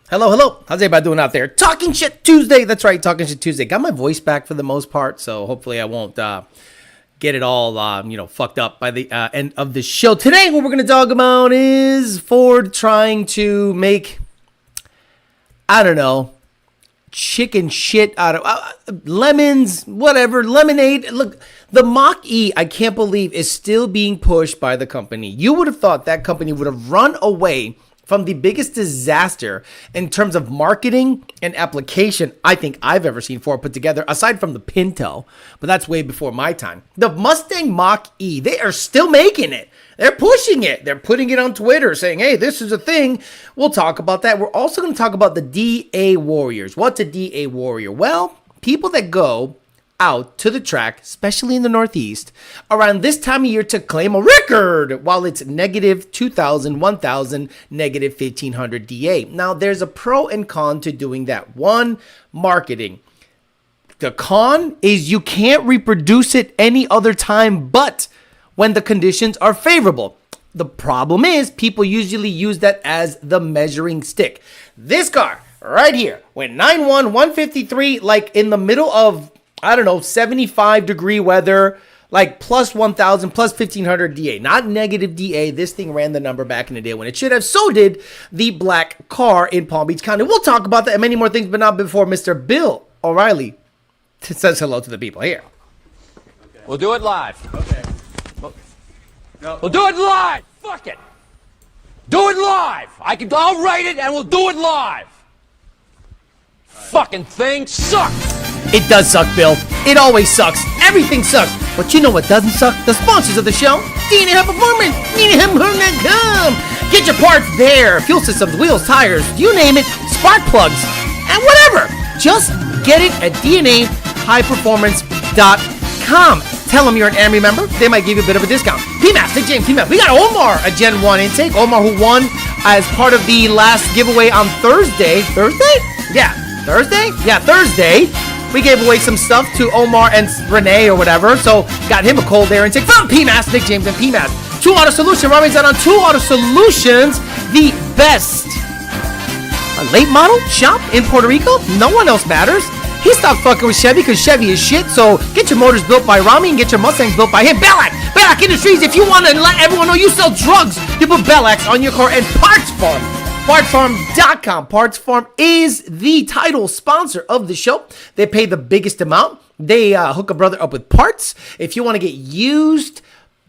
Hello, hello. How's everybody doing out there? Talking Shit Tuesday. That's right, Talking Shit Tuesday. Got my voice back for the most part, so hopefully I won't get it all, fucked up by the end of the show. Today, what we're going to talk about is Ford trying to make, I don't know, chicken shit out of lemons, whatever, lemonade. Look, the Mach E, I can't believe, is still being pushed by the company. You would have thought that company would have run away from the biggest disaster in terms of marketing and application I think I've ever seen Ford put together, aside from the Pinto, but that's way before my time. The Mustang Mach E, they are still making it. They're pushing it. They're putting it on Twitter saying, hey, this is a thing. We'll talk about that. We're also going to talk about the DA Warriors. What's a DA Warrior? Well, people that go out to the track, especially in the Northeast, around this time of year to claim a record while it's negative 2,000, 1,000, negative 1,500 DA. Now, there's a pro and con to doing that. One, marketing. The con is you can't reproduce it any other time but when the conditions are favorable. The problem is people usually use that as the measuring stick. This car right here went 9.1, 153, like in the middle of 75-degree weather, like plus 1,000, plus 1,500 DA. Not negative DA. This thing ran the number back in the day when it should have. So did the black car in Palm Beach County. We'll talk about that and many more things, but not before Mr. Bill O'Reilly says hello to the people here. Okay. We'll do it live. Okay. We'll do it live. Fuck it. Do it live. I'll write it and we'll do it live. Fucking thing sucks. It does suck, Bill. It always sucks. Everything sucks. But you know what doesn't suck? The sponsors of the show. D&H Performance. D&H.com. Get your parts there. Fuel systems, wheels, tires, you name it. Spark plugs and whatever. Just get it at D&HHighperformance.com. Tell them you're an AMRI member. They might give you a bit of a discount. PMAS, Nick James, PMAS. We got Omar, a Gen 1 intake. Omar, who won as part of the last giveaway on Thursday. Thursday? Yeah. Thursday? Yeah, Thursday. We gave away some stuff to Omar and Renee or whatever, so got him a cold air intake from PMAS, Nick James and PMAS. Two Auto Solutions, Rami's out on Two Auto Solutions, the best late model shop in Puerto Rico. No one else matters. He stopped fucking with Chevy because Chevy is shit, so get your motors built by Rami and get your Mustangs built by him. Bellac Industries, if you want to let everyone know you sell drugs, you put Bellac on your car. And Parts Farm. PartsFarm.com. Parts Farm is the title sponsor of the show. They pay the biggest amount. They hook a brother up with parts. If you want to get used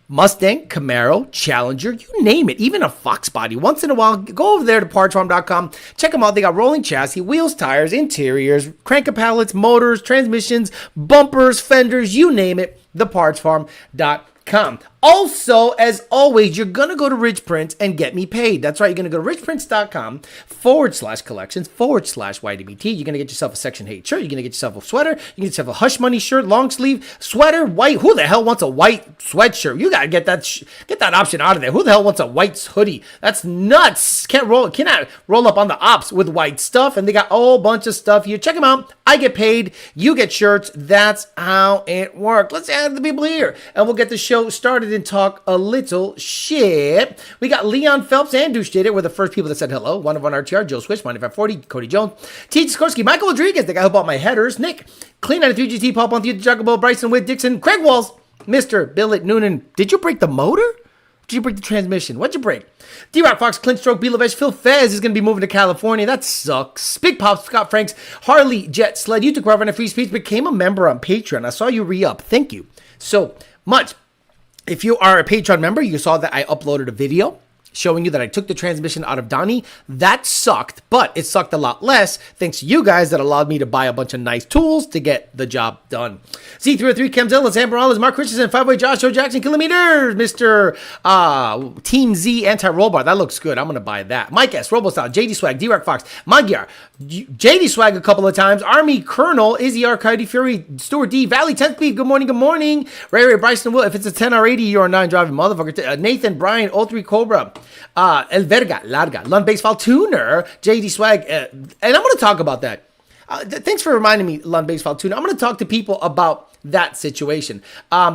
Mustang, Camaro, Challenger, you name it, even a Fox body, once in a while, go over there to PartsFarm.com. Check them out. They got rolling chassis, wheels, tires, interiors, cranker pallets, motors, transmissions, bumpers, fenders, you name it, thepartsfarm.com. Also, as always, you're going to go to Rich Prince and get me paid. That's right. You're going to go to richprince.com/collections/YDBT. You're going to get yourself a Section 8 shirt. You're going to get yourself a sweater. You can get yourself a Hush Money shirt, long sleeve, sweater, white. Who the hell wants a white sweatshirt? You got to get that option out of there. Who the hell wants a white hoodie? That's nuts. Cannot roll up on the ops with white stuff. And they got a whole bunch of stuff here. Check them out. I get paid. You get shirts. That's how it works. Let's add the people here. And we'll get the show started and talk a little shit. We got Leon Phelps and Douche Did It were the first people that said hello. One of on RTR, Joe Swish, 9540, Cody Jones, T. Skorsky, Michael Rodriguez, the guy who bought my headers, Nick, Clean 93 GT, Paul Ponte, Jacobo, Bryson Witt, Dixon, Craig Walls, Mr. Billet Noonan. Did you break the motor? Did you break the transmission? What'd you break? D-Rock Fox, Clint Stroke, B. Levesh, Phil Fez is going to be moving to California. That sucks. Big Pop, Scott Franks, Harley, Jet, Sled, you took Robert and Free Speech, became a member on Patreon. I saw you re-up. Thank you so much. If you are a Patreon member, you saw that I uploaded a video showing you that I took the transmission out of Donnie. That sucked, but it sucked a lot less thanks to you guys that allowed me to buy a bunch of nice tools to get the job done. Z303, Kemzilla, Sam Morales, Mark Christensen, 5-Way Josh, Joe Jackson, Kilometers, Mr. Team Z Anti-Roll Bar. That looks good. I'm going to buy that. Mike S, RoboStyle, JD Swag, D-Rock Fox, Magyar, JD Swag a couple of times, Army Colonel, Izzy R, Coyote Fury, Stuart D, Valley 10th Speed, good morning, Ray Bryson Will, if it's a 10 or 80, you're a 9 driving motherfucker, Nathan, Brian, 03 Cobra, El Verga, Larga, Lund Baseball Tuner, JD Swag, and I'm going to talk about that. Thanks for reminding me, Lund Baseball Tuner. I'm going to talk to people about that situation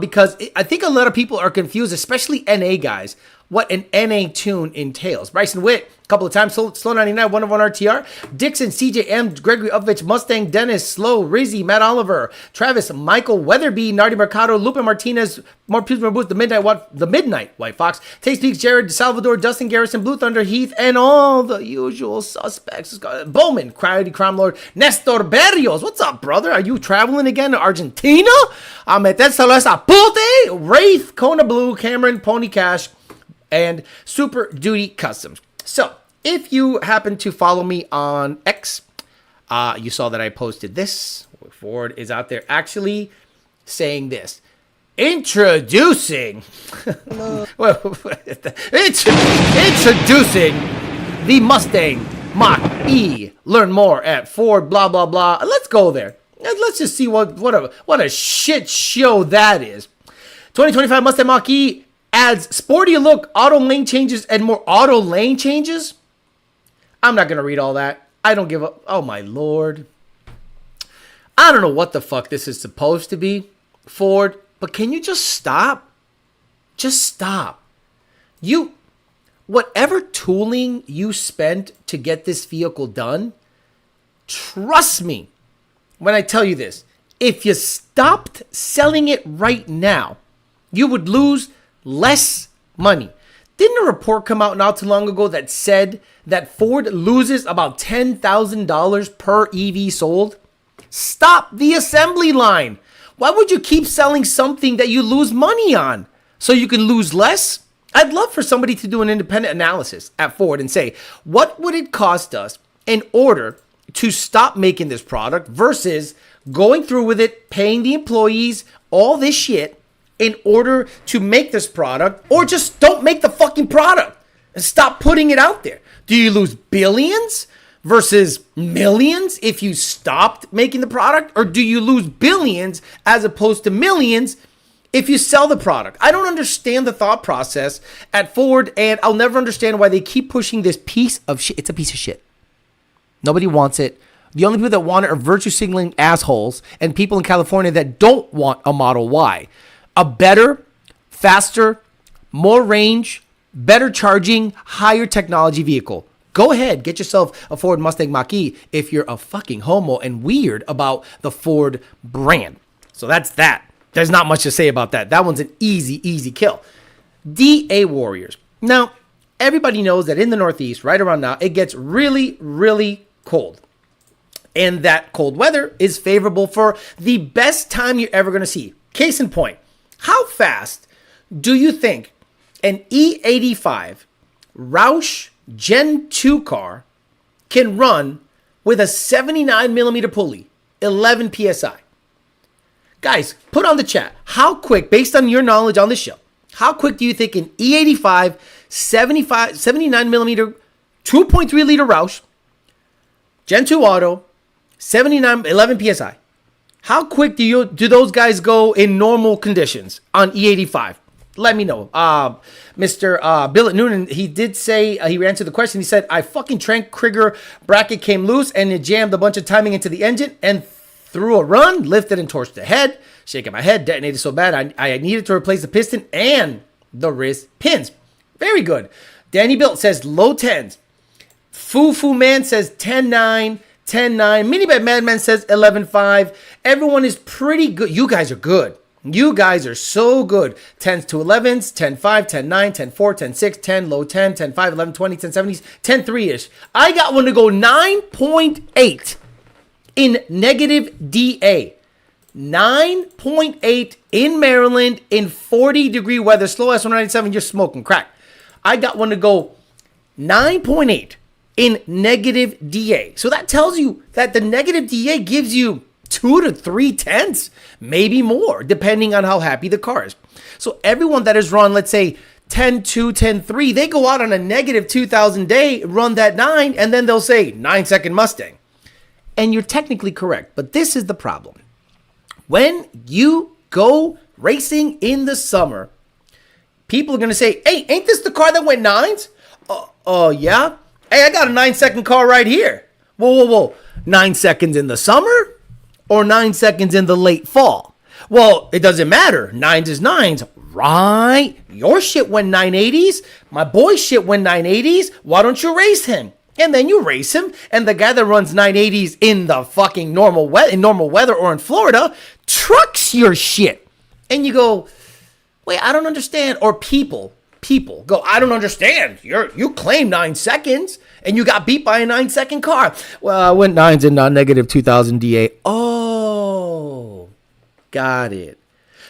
because I think a lot of people are confused, especially NA guys. what an NA tune entails. Bryson Witt, a couple of times, Slow 99, 101 RTR. Dixon, CJM, Gregory Upvich, Mustang, Dennis, Slow, Rizzy, Matt Oliver, Travis, Michael, Weatherby, Nardi Mercado, Lupe Martinez, More Booth, the Midnight White Fox, Tay Speaks, Jared, Salvador, Dustin Garrison, Blue Thunder, Heath, and all the usual suspects. Bowman, Crime Lord, Nestor Berrios. What's up, brother? Are you traveling again to Argentina? Meter Celeste Apote, Wraith, Kona Blue, Cameron, Pony Cash, and Super Duty Customs. So, if you happen to follow me on X, you saw that I posted this. Ford is out there actually saying this. Introducing the Mustang Mach E. Learn more at Ford, blah, blah, blah. Let's go there. Let's just see what a shit show that is. 2025 Mustang Mach E adds sporty look, auto lane changes, and more auto lane changes. I'm not going to read all that. I don't give a... Oh, my Lord. I don't know what the fuck this is supposed to be, Ford, but can you just stop? Just stop. Whatever tooling you spent to get this vehicle done, trust me when I tell you this, if you stopped selling it right now, you would lose less money. Didn't a report come out not too long ago that said that Ford loses about $10,000 per EV sold? Stop the assembly line. Why would you keep selling something that you lose money on? So you can lose less? I'd love for somebody to do an independent analysis at Ford and say, what would it cost us in order to stop making this product versus going through with it, paying the employees, all this shit in order to make this product, or just don't make the fucking product and stop putting it out there? Do you lose billions versus millions if you stopped making the product? Or do you lose billions as opposed to millions if you sell the product? I don't understand the thought process at Ford, and I'll never understand why they keep pushing this piece of shit. It's a piece of shit. Nobody wants it. The only people that want it are virtue signaling assholes and people in California that don't want a Model Y. A better, faster, more range, better charging, higher technology vehicle. Go ahead, get yourself a Ford Mustang Mach E if you're a fucking homo and weird about the Ford brand. So that's that. There's not much to say about that. That one's an easy kill. DA Warriors. Now, everybody knows that in the Northeast, right around now, it gets really, really cold. And that cold weather is favorable for the best time you're ever going to see. Case in point, how fast do you think an E85 Roush Gen 2 car can run with a 79 millimeter pulley, 11 PSI? Guys, put on the chat, how quick, based on your knowledge on this show, how quick do you think an E85 79 millimeter 2.3 liter Roush Gen 2 auto 11 PSI, how quick do those guys go in normal conditions on E85? Let me know. Mr. Billet Noonan, he did say, he answered the question. He said, I fucking Trank Krieger bracket came loose and it jammed a bunch of timing into the engine and threw a run, lifted and torched the head, shaking my head, detonated so bad I needed to replace the piston and the wrist pins. Very good. Danny Bilt says low 10s. Foo Man says 10-9. 10-9. Minibet Madman says 11-5. Everyone is pretty good. You guys are good. You guys are so good. 10s to 11s, 10-5, 10-9, 10-4, 10-6, 10, low 10, 10-5, 11, 20, 10-70s, 10-3-ish. I got one to go 9.8 in negative DA. 9.8 in Maryland in 40-degree weather. Slow S197, you're smoking crack. I got one to go 9.8. in negative DA. So that tells you that the negative DA gives you 2 to 3 tenths, maybe more, depending on how happy the car is. So everyone that has run, let's say, 10-2, 10-3, they go out on a negative 2,000 day, run that 9, and then they'll say 9-second Mustang. And you're technically correct, but this is the problem. When you go racing in the summer, people are going to say, hey, ain't this the car that went 9s? Yeah. Hey, I got a 9-second car right here. Whoa. 9 seconds in the summer or 9 seconds in the late fall? Well, it doesn't matter. 9s is 9s. Right? Your shit went 980s. My boy's shit went 980s. Why don't you race him? And then you race him, and the guy that runs 980s in the fucking normal weather or in Florida trucks your shit. And you go, wait, I don't understand. Or people go, I don't understand. You claim 9 seconds, and you got beat by a 9-second car. Well, I went 9s in negative 2000 DA. Oh, got it.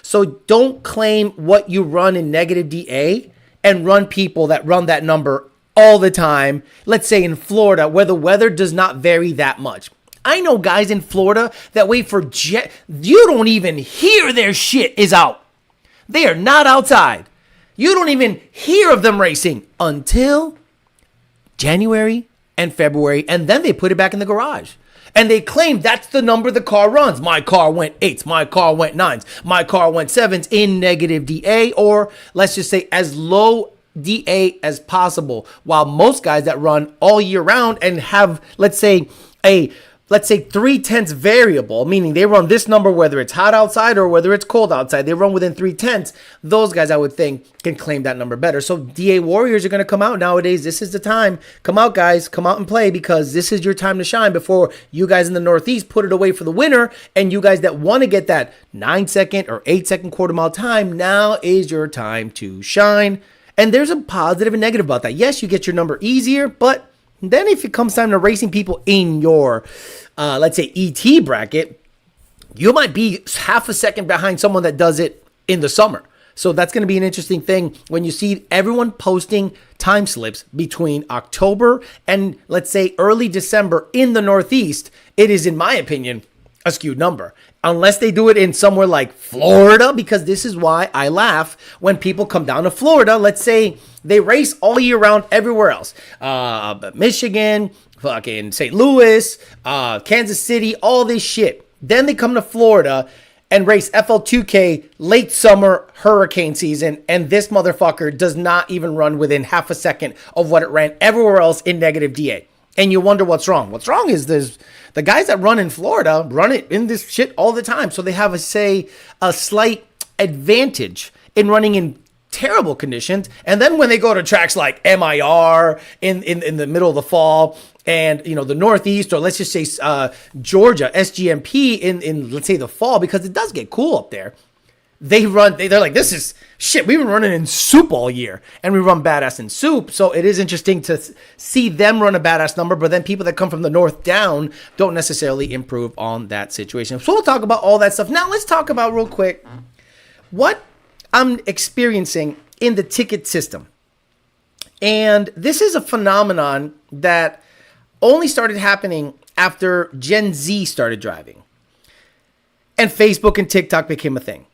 So don't claim what you run in negative DA and run people that run that number all the time. Let's say in Florida, where the weather does not vary that much. I know guys in Florida that wait for you don't even hear their shit is out. They are not outside. You don't even hear of them racing until January and February, and then they put it back in the garage. And they claim that's the number the car runs. My car went 8s. My car went 9s. My car went 7s in negative DA, or let's just say as low DA as possible. While most guys that run all year round and have, let's say 3/10 variable, meaning they run this number whether it's hot outside or whether it's cold outside, they run within 3/10. Those guys, I would think, can claim that number better. So DA warriors are going to come out nowadays. This is the time. Come out, guys. Come out and play, because this is your time to shine before you guys in the Northeast put it away for the winter. And you guys that want to get that 9-second or 8-second quarter mile time, now is your time to shine. And there's a positive and negative about that. Yes, you get your number easier, but then if it comes time to racing people in your, let's say, ET bracket, you might be half a second behind someone that does it in the summer. So that's going to be an interesting thing when you see everyone posting time slips between October and, let's say, early December in the Northeast. It is, in my opinion, a skewed number. Unless they do it in somewhere like Florida, because this is why I laugh when people come down to Florida. Let's say they race all year round everywhere else. Michigan, fucking St. Louis, Kansas City, all this shit. Then they come to Florida and race FL2K late summer hurricane season, and this motherfucker does not even run within half a second of what it ran everywhere else in negative DA. And you wonder what's wrong. What's wrong is the guys that run in Florida run it in this shit all the time. So they have a slight advantage in running in terrible conditions. And then when they go to tracks like MIR in the middle of the fall, and the Northeast, or let's just say Georgia, SGMP in let's say the fall, because it does get cool up there. They're like, this is shit. We've been running in soup all year, and we run badass in soup. So it is interesting to see them run a badass number, but then people that come from the north down don't necessarily improve on that situation. So we'll talk about all that stuff. Now let's talk about real quick what I'm experiencing in the ticket system. And this is a phenomenon that only started happening after Gen Z started driving and Facebook and TikTok became a thing.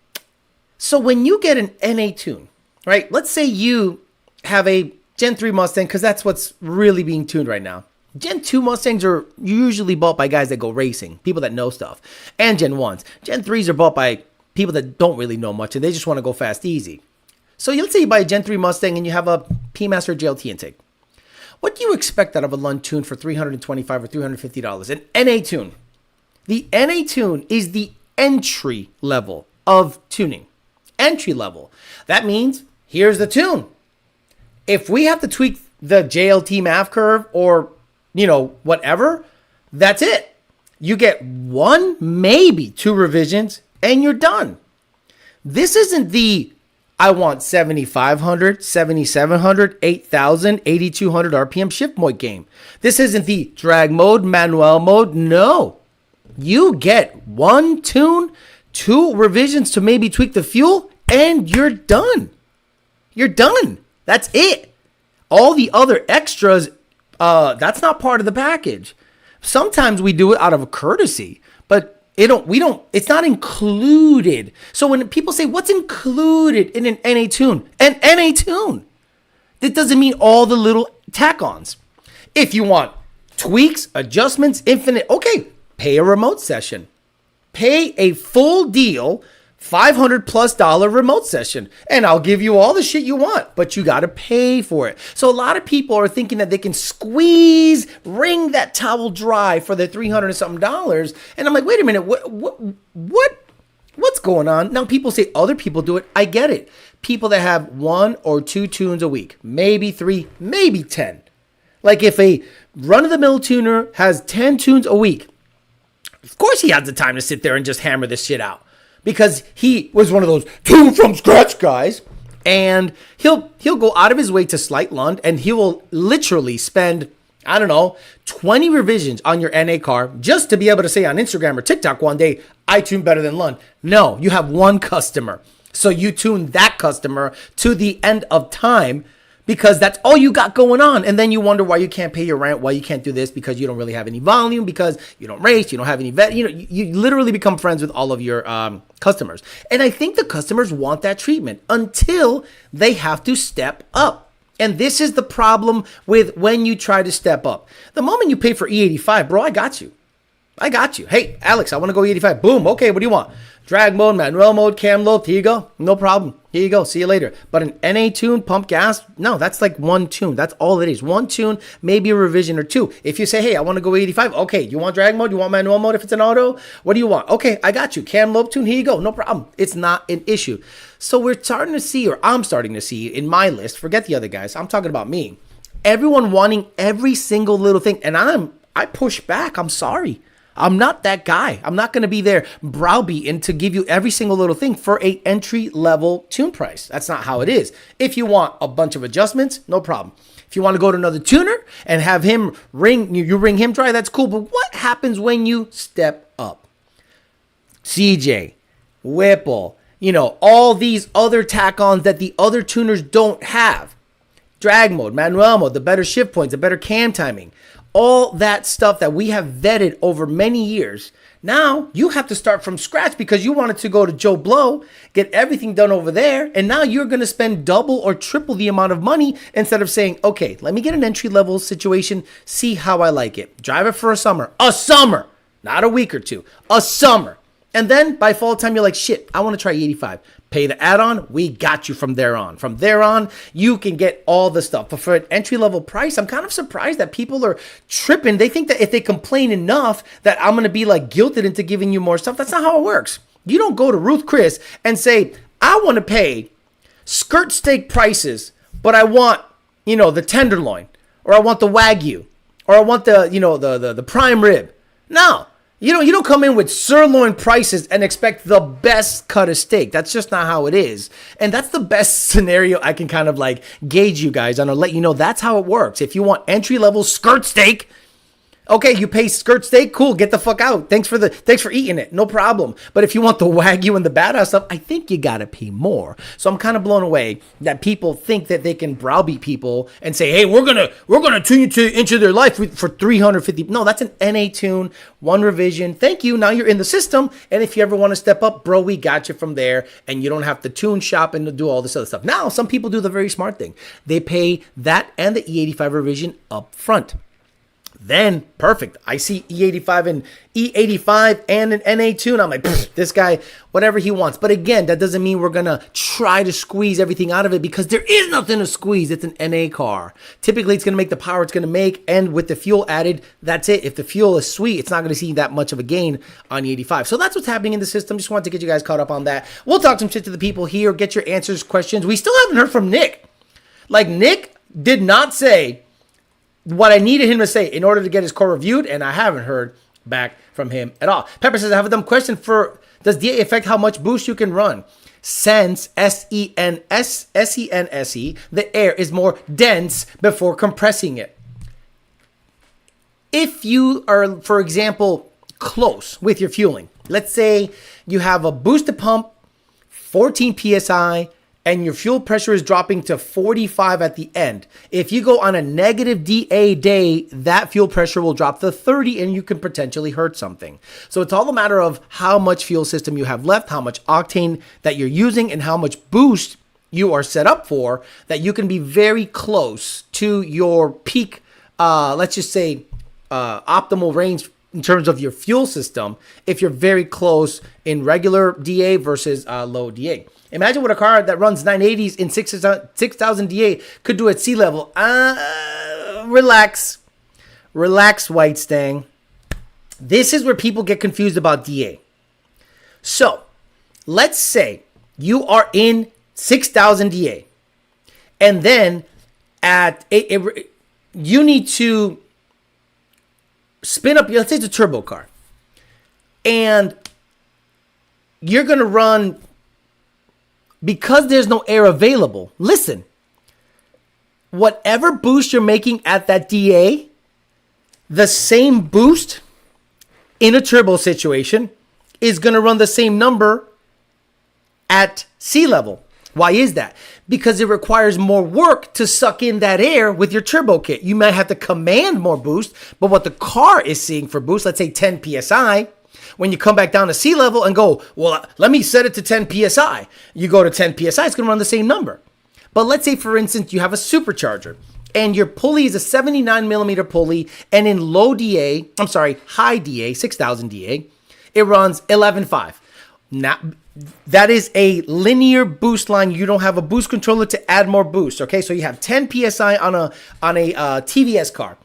So when you get an NA tune, right? Let's say you have a Gen 3 Mustang, because that's what's really being tuned right now. Gen 2 Mustangs are usually bought by guys that go racing, people that know stuff, and Gen 1s. Gen 3s are bought by people that don't really know much, and they just want to go fast, easy. So let's say you buy a Gen 3 Mustang and you have a PMAS or JLT intake. What do you expect out of a Lund tune for $325 or $350? An NA tune. The NA tune is the entry level of tuning. Entry level. That means here's the tune. If we have to tweak the JLT MAV curve or, whatever, that's it. You get 1, maybe 2 revisions and you're done. This isn't the I want 7,500, 7,700, 8,000, 8,200 RPM shift mode game. This isn't the drag mode, manual mode. No. You get 1 tune, 2 revisions to maybe tweak the fuel, and you're done. You're done. That's it. All the other extras, that's not part of the package. Sometimes we do it out of courtesy, but it's not included. So when people say, what's included in an NA tune? An NA tune. That doesn't mean all the little tack-ons. If you want tweaks, adjustments, infinite, okay, pay a remote session. Pay a full deal, $500+ remote session, and I'll give you all the shit you want, but you got to pay for it. So a lot of people are thinking that they can wring that towel dry for the $300 and something. And I'm like, wait a minute, what What's going on? Now, people say other people do it. I get it. People that have 1 or 2 tunes a week, maybe 3, maybe 10. Like if a run-of-the-mill tuner has 10 tunes a week, of course he has the time to sit there and just hammer this shit out. Because he was one of those tune from scratch guys. And he'll go out of his way to slight Lund, and he will literally spend, I don't know, 20 revisions on your NA car just to be able to say on Instagram or TikTok one day, I tune better than Lund. No, you have one customer. So you tune that customer to the end of time because that's all you got going on. And then you wonder why you can't pay your rent, why you can't do this, because you don't really have any volume, because you don't race, you don't have any vet. You know, you literally become friends with all of your customers. And I think the customers want that treatment until they have to step up. And this is the problem with when you try to step up. The moment you pay for E85, bro, I got you. I got you. Hey, Alex, I want to go E85. Boom. Okay, what do you want? Drag mode, manual mode, cam load. Here you go. No problem. Here you go. See you later. But an NA tune, pump gas, no, that's like one tune. That's all it is. One tune, maybe a revision or two. If you say, hey, I want to go 85. Okay, you want drag mode? You want manual mode if it's an auto? What do you want? Okay, I got you. Cam load tune. Here you go. No problem. It's not an issue. So we're starting to see, or I'm starting to see in my list, forget the other guys. I'm talking about me. Everyone wanting every single little thing. And I push back. I'm sorry. I'm not that guy. I'm not going to be there browbeating to give you every single little thing for a entry-level tune price. That's not how it is. If you want a bunch of adjustments, no problem. If you want to go to another tuner and have him ring him dry, that's cool. But what happens when you step up? CJ, Whipple, all these other tack-ons that the other tuners don't have. Drag mode, manual mode, the better shift points, the better cam timing. All that stuff that we have vetted over many years. Now you have to start from scratch because you wanted to go to Joe Blow, get everything done over there. And now you're going to spend double or triple the amount of money instead of saying, okay, let me get an entry level situation. See how I like it. Drive it for a summer, not a week or two, a summer. And then by fall time, you're like, shit, I want to try 85. Pay the add-on. We got you from there on. From there on, you can get all the stuff. But for an entry-level price, I'm kind of surprised that people are tripping. They think that if they complain enough that I'm going to be like guilted into giving you more stuff. That's not how it works. You don't go to Ruth Chris and say, I want to pay skirt steak prices, but I want, the tenderloin, or I want the Wagyu, or I want the prime rib. No. You don't come in with sirloin prices and expect the best cut of steak. That's just not how it is. And that's the best scenario I can kind of like gauge you guys on or let you know that's how it works. If you want entry-level skirt steak, okay, you pay skirt steak, cool, get the fuck out. Thanks for eating it, no problem. But if you want the Wagyu and the badass stuff, I think you gotta pay more. So I'm kind of blown away that people think that they can browbeat people and say, hey, we're gonna tune you into their life for $350. No, that's an NA tune, one revision. Thank you. Now you're in the system, and if you ever want to step up, bro, we got you from there, and you don't have to tune shop and do all this other stuff. Now, some people do the very smart thing. They pay that and the E85 revision up front. Then, perfect. I see E85 and an NA tune. I'm like, this guy, whatever he wants. But again, that doesn't mean we're going to try to squeeze everything out of it because there is nothing to squeeze. It's an NA car. Typically, it's going to make the power it's going to make. And with the fuel added, that's it. If the fuel is sweet, it's not going to see that much of a gain on E85. So that's what's happening in the system. Just wanted to get you guys caught up on that. We'll talk some shit to the people here, get your answers, questions. We still haven't heard from Nick. Like, Nick did not say what I needed him to say in order to get his car reviewed, and I haven't heard back from him at all. Pepper says, I have a dumb question does DA affect how much boost you can run? Since S-E-N-S-E, the air is more dense before compressing it. If you are, for example, close with your fueling, let's say you have a boosted pump, 14 PSI, and your fuel pressure is dropping to 45 at the end. If you go on a negative DA day, that fuel pressure will drop to 30 and you can potentially hurt something. So it's all a matter of how much fuel system you have left, how much octane that you're using, and how much boost you are set up for, that you can be very close to your peak, let's just say, optimal range in terms of your fuel system if you're very close in regular DA versus low DA. Imagine what a car that runs 980s in 6,000 DA could do at sea level. Relax, White Stang. This is where people get confused about DA. So, let's say you are in 6,000 DA, and then you need to spin up, let's say it's a turbo car, and you're going to run, because there's no air available, listen, whatever boost you're making at that DA, the same boost in a turbo situation is going to run the same number at sea level. Why is that? Because it requires more work to suck in that air with your turbo kit. You might have to command more boost, but what the car is seeing for boost, let's say 10 PSI, when you come back down to sea level and go, well, let me set it to 10 PSI. You go to 10 PSI, it's going to run the same number. But let's say, for instance, you have a supercharger and your pulley is a 79 millimeter pulley, and in high DA, 6,000 DA, it runs 11.5. Now, that is a linear boost line. You don't have a boost controller to add more boost. Okay, so you have 10 PSI on a TVS car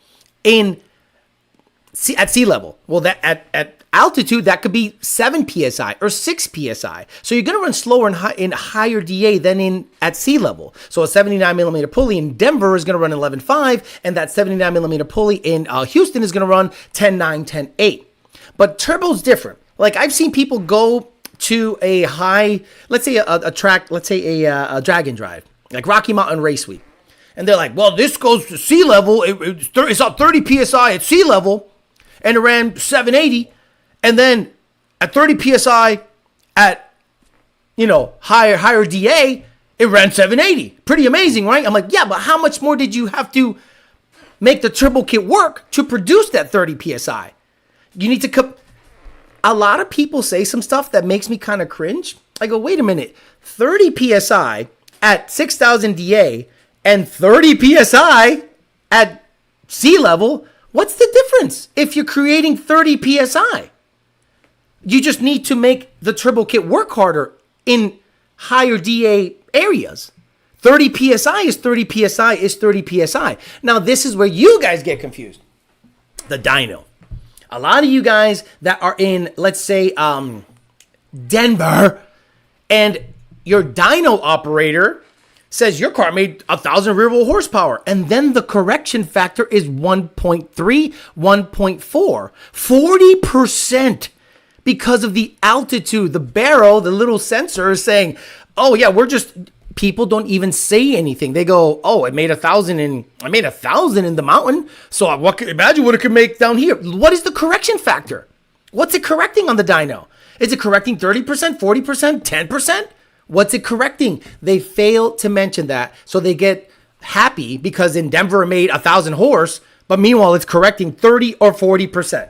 at sea level. Well, that at altitude, that could be 7 PSI or 6 PSI. So you're going to run slower in higher DA than at sea level. So a 79 millimeter pulley in Denver is going to run 11.5, and that 79 millimeter pulley in Houston is going to run 10.9, 10.8. But turbo's different. Like, I've seen people go to a high, let's say a track, let's say a drag and drive, like Rocky Mountain Race Week. And they're like, well, this goes to sea level. It's up 30 PSI at sea level, and it ran 780. And then at 30 PSI at, higher DA, it ran 780. Pretty amazing, right? I'm like, yeah, but how much more did you have to make the turbo kit work to produce that 30 PSI? You need to a lot of people say some stuff that makes me kind of cringe. I go, wait a minute, 30 PSI at 6,000 DA and 30 PSI at sea level, what's the difference if you're creating 30 PSI? You just need to make the turbo kit work harder in higher DA areas. 30 PSI is 30 PSI is 30 PSI. Now, this is where you guys get confused. The dyno. A lot of you guys that are in, let's say, Denver, and your dyno operator says your car made 1,000 rear-wheel horsepower, and then the correction factor is 1.3, 1.4, 40%, because of the altitude. The barrel, the little sensor, is saying, oh yeah, people don't even say anything. They go, oh, I made 1,000 in the mountain. So imagine what it could make down here. What is the correction factor? What's it correcting on the dyno? Is it correcting 30%, 40%, 10%? What's it correcting? They fail to mention that. So they get happy because in Denver it made 1,000 horse, but meanwhile it's correcting 30 or 40%.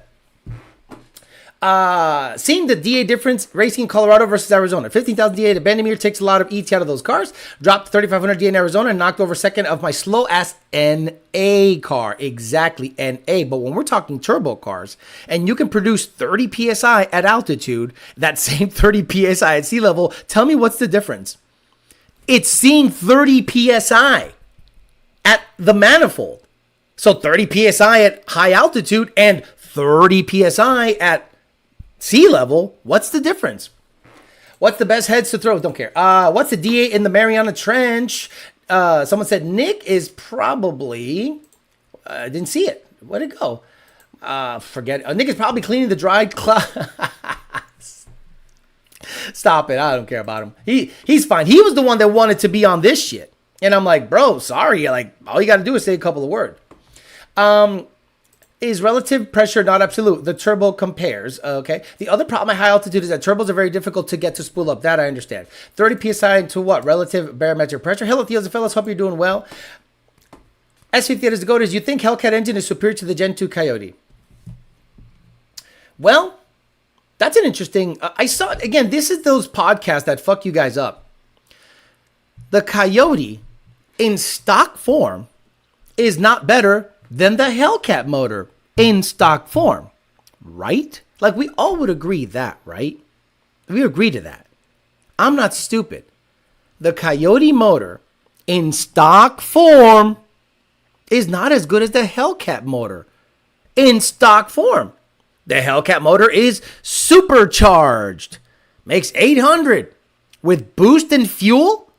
Seeing the DA difference racing in Colorado versus Arizona. 15,000 DA to Benjamin takes a lot of ET out of those cars. Dropped 3,500 DA in Arizona and knocked over second of my slow ass NA car. Exactly, NA. But when we're talking turbo cars and you can produce 30 PSI at altitude, that same 30 PSI at sea level, tell me what's the difference? It's seeing 30 PSI at the manifold. So 30 PSI at high altitude and 30 PSI at sea level, what's the difference? What's the best heads to throw? Don't care. What's the DA in the Mariana Trench? Someone said Nick is probably, I didn't see it. Where'd it go? Forget it. Nick is probably cleaning the dried clouds. Stop it. I don't care about him. He's fine. He was the one that wanted to be on this shit. And I'm like, bro, sorry. Like, all you got to do is say a couple of words. Is relative pressure not absolute? The turbo compares, okay? The other problem at high altitude is that turbos are very difficult to get to spool up. That I understand. 30 PSI to what? Relative barometric pressure. Hello, Theos and fellas. Hope you're doing well. S50 Theaters to go to is, you think Hellcat engine is superior to the Gen 2 Coyote? Well, that's an interesting... I saw, again, this is those podcasts that fuck you guys up. The Coyote, in stock form, is not better than the Hellcat motor in stock form, right? Like, we all would agree that, right? We agree to that. I'm not stupid. The Coyote motor in stock form is not as good as the Hellcat motor in stock form. The Hellcat motor is supercharged. makes 800 with boost and fuel.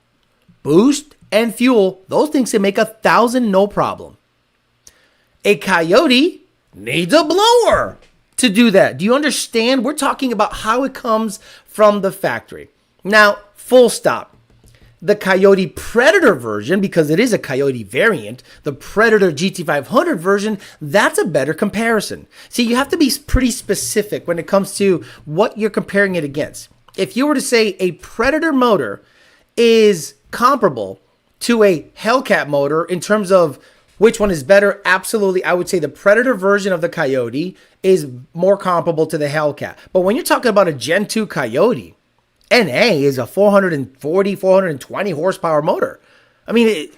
Boost and fuel, those things can make 1,000 no problem. A Coyote needs a blower to do that. Do you understand? We're talking about how it comes from the factory. Now, full stop. The Coyote Predator version, because it is a Coyote variant, the Predator GT500 version, that's a better comparison. See, you have to be pretty specific when it comes to what you're comparing it against. If you were to say a Predator motor is comparable to a Hellcat motor in terms of which one is better, absolutely, I would say the Predator version of the Coyote is more comparable to the Hellcat. But when you're talking about a Gen 2 Coyote, NA is a 440, 420 horsepower motor. I mean,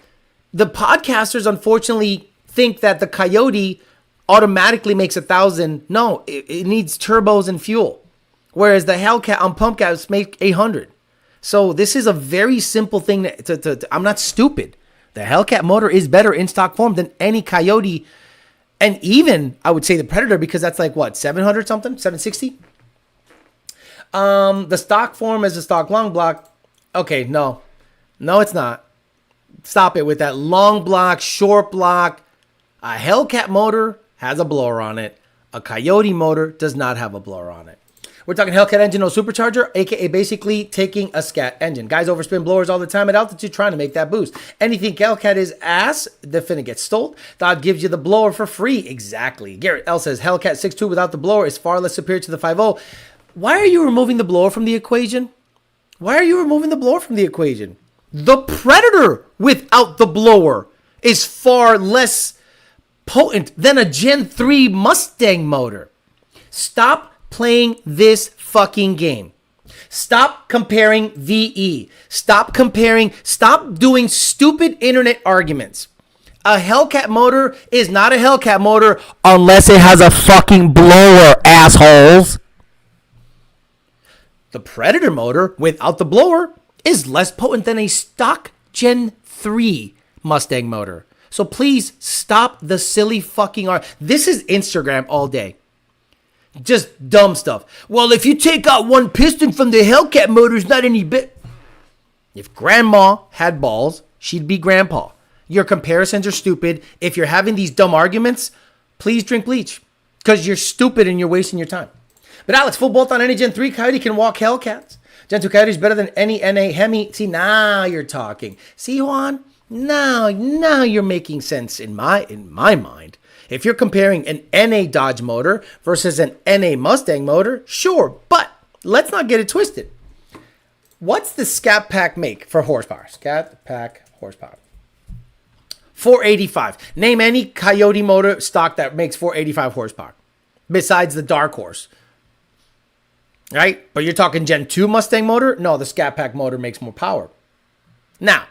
the podcasters unfortunately think that the Coyote automatically makes 1,000. No, it needs turbos and fuel. Whereas the Hellcat on pump gas make 800. So this is a very simple thing to I'm not stupid. The Hellcat motor is better in stock form than any Coyote. And even, I would say the Predator, because that's like what, 700 something? 760? The stock form is a stock long block. Okay, no, it's not. Stop it with that long block, short block. A Hellcat motor has a blower on it. A Coyote motor does not have a blower on it. We're talking Hellcat engine, no supercharger, aka basically taking a scat engine. Guys overspin blowers all the time at altitude trying to make that boost. Anything Hellcat is ass, the finna get stole. That gives you the blower for free. Exactly. Garrett L says Hellcat 6.2 without the blower is far less superior to the 5.0. Why are you removing the blower from the equation? Why are you removing the blower from the equation? The Predator without the blower is far less potent than a Gen 3 Mustang motor. Stop playing this fucking game. Stop comparing VE. Stop doing stupid internet arguments. A Hellcat motor is not a Hellcat motor unless it has a fucking blower, assholes. The Predator motor without the blower is less potent than a stock Gen 3 Mustang motor. So please stop the silly fucking This is Instagram all day. Just dumb stuff. Well, if you take out one piston from the Hellcat motor, it's not any bit. If grandma had balls, she'd be grandpa. Your comparisons are stupid. If you're having these dumb arguments, please drink bleach. Because you're stupid and you're wasting your time. But Alex, full bolt on any Gen 3 Coyote can walk Hellcats. Gen 2 Coyote is better than any NA Hemi. See, now you're talking. See, Juan? Now you're making sense in my mind. If you're comparing an NA Dodge motor versus an NA Mustang motor, sure, but let's not get it twisted. What's the Scat Pack make for horsepower? Scat Pack horsepower. 485. Name any Coyote motor stock that makes 485 horsepower besides the Dark Horse. Right? But you're talking Gen 2 Mustang motor? No, the Scat Pack motor makes more power. Now,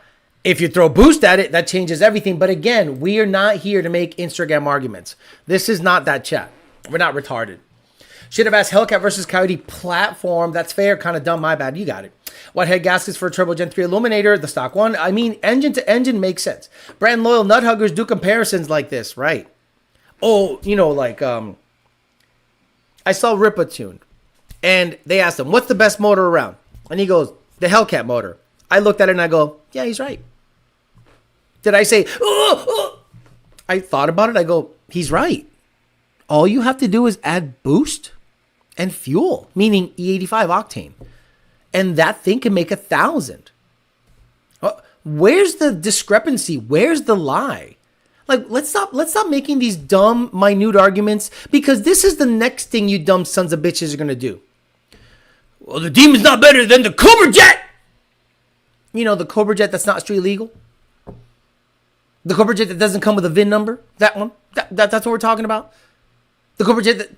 if you throw boost at it, that changes everything. But again, we are not here to make Instagram arguments. This is not that chat. We're not retarded. Should have asked Hellcat versus Coyote platform. That's fair. Kind of dumb. My bad. You got it. What head gaskets for a Turbo Gen 3 Illuminator? The stock one. I mean, engine to engine makes sense. Brand loyal nut huggers do comparisons like this, right? Oh, like I saw Ripatune. And they asked him, what's the best motor around? And he goes, the Hellcat motor. I looked at it and I go, yeah, he's right. Did I say, oh? I thought about it. I go, he's right. All you have to do is add boost and fuel, meaning E85 octane. And that thing can make 1,000. Where's the discrepancy? Where's the lie? Like, let's stop making these dumb, minute arguments, because this is the next thing you dumb sons of bitches are going to do. Well, the Demon's not better than the Cobra Jet. The Cobra Jet that's not street legal. The Cobra Jet that doesn't come with a VIN number. That one. That's what we're talking about. The Cobra Jet that...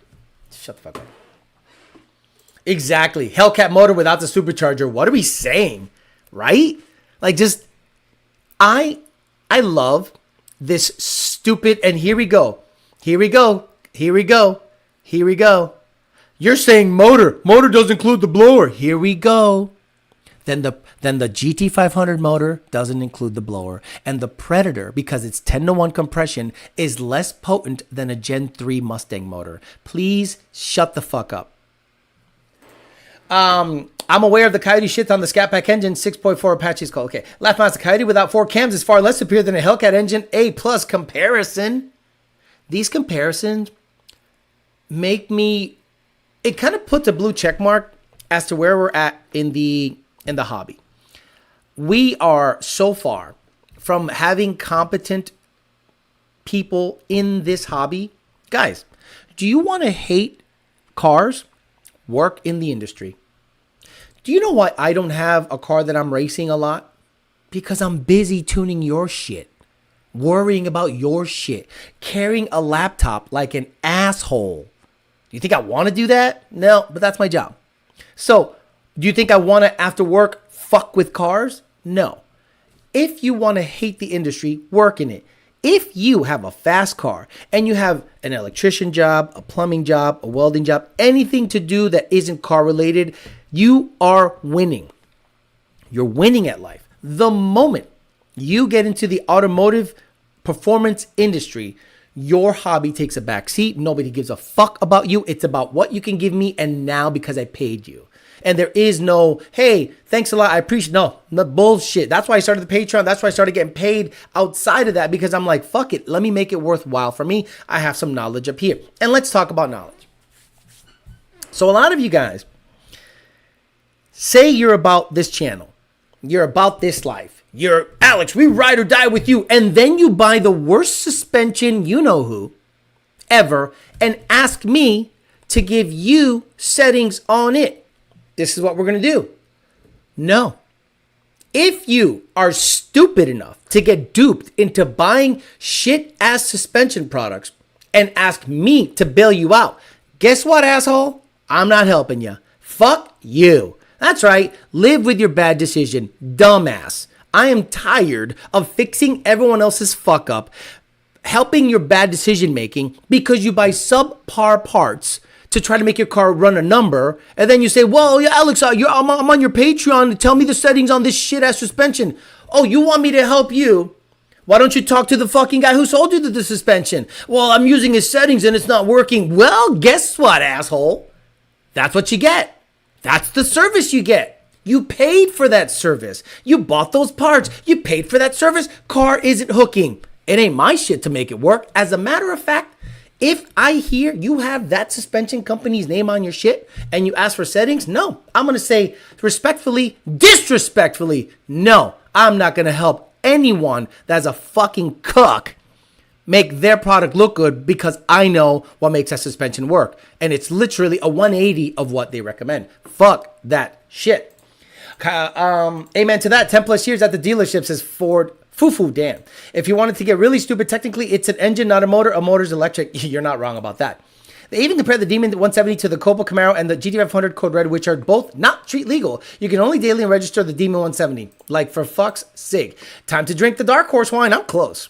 Shut the fuck up. Exactly. Hellcat motor without the supercharger. What are we saying? Right? Like, just... I love this stupid... And here we go. You're saying motor. Motor doesn't include the blower. Here we go. Then the GT500 motor doesn't include the blower. And the Predator, because it's 10-to-1 compression, is less potent than a Gen 3 Mustang motor. Please shut the fuck up. I'm aware of the Coyote shit on the Scat Pack engine. 6.4 Apache's called. Okay. Laugh Master Coyote without 4 cams is far less superior than a Hellcat engine. A plus comparison. These comparisons make me, it kind of puts a blue check mark as to where we're at in the hobby. We are so far from having competent people in this hobby. Guys, do you want to hate cars? Work in the industry. Do you know why I don't have a car that I'm racing a lot? Because I'm busy tuning your shit, worrying about your shit, carrying a laptop like an asshole. Do you think I want to do that? No, but that's my job. So, do you think I want to, after work, fuck with cars? No. If you want to hate the industry, work in it. If you have a fast car and you have an electrician job, a plumbing job, a welding job, anything to do that isn't car related, you are winning. You're winning at life. The moment you get into the automotive performance industry, your hobby takes a back seat. Nobody gives a fuck about you. It's about what you can give me and now because I paid you. And there is no, hey, thanks a lot, I appreciate, no bullshit. That's why I started the Patreon. That's why I started getting paid outside of that, because I'm like, fuck it. Let me make it worthwhile for me. I have some knowledge up here. And let's talk about knowledge. So a lot of you guys say you're about this channel. You're about this life. You're, Alex, we ride or die with you. And then you buy the worst suspension, you know who, ever, and ask me to give you settings on it. This is what we're going to do. No. If you are stupid enough to get duped into buying shit-ass suspension products and ask me to bail you out, guess what, asshole? I'm not helping you. Fuck you. That's right. Live with your bad decision, dumbass. I am tired of fixing everyone else's fuck up, helping your bad decision making because you buy subpar parts to try to make your car run a number, and then you say, well, yeah, Alex, I'm on your Patreon, tell me the settings on this shit-ass suspension. Oh, you want me to help you? Why don't you talk to the fucking guy who sold you the suspension? Well, I'm using his settings and it's not working. Well, guess what, asshole? That's what you get. That's the service you get. You paid for that service. You bought those parts. You paid for that service. Car isn't hooking. It ain't my shit to make it work. As a matter of fact, if I hear you have that suspension company's name on your shit and you ask for settings, no, I'm going to say respectfully, disrespectfully, no, I'm not going to help anyone that's a fucking cuck make their product look good because I know what makes that suspension work. And it's literally a 180 of what they recommend. Fuck that shit. Amen to that. 10 plus years at the dealership, says Ford. Foo-foo, damn. If you wanted to get really stupid, technically, it's an engine, not a motor. A motor's electric. You're not wrong about that. They even compare the Demon 170 to the Cobalt Camaro and the GT500 Code Red, which are both not street legal. You can only daily register the Demon 170. Like, for fuck's sake. Time to drink the Dark Horse wine. I'm close.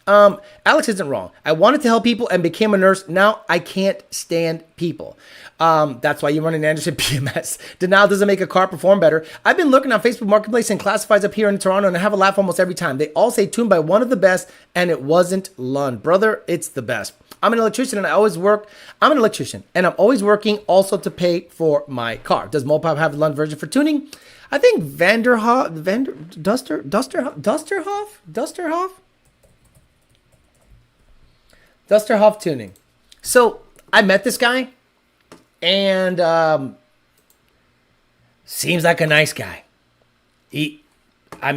Alex isn't wrong. I wanted to help people and became a nurse. Now I can't stand people. That's why you run an Anderson PMS. Denial doesn't make a car perform better. I've been looking on Facebook Marketplace and classifieds up here in Toronto, and I have a laugh almost every time. They all say tuned by one of the best, and it wasn't Lund. Brother, it's the best. I'm an electrician and I'm always working also to pay for my car. Does Mopar have a Lund version for tuning? I think Dusterhoff tuning. So I met this guy and seems like a nice guy. Let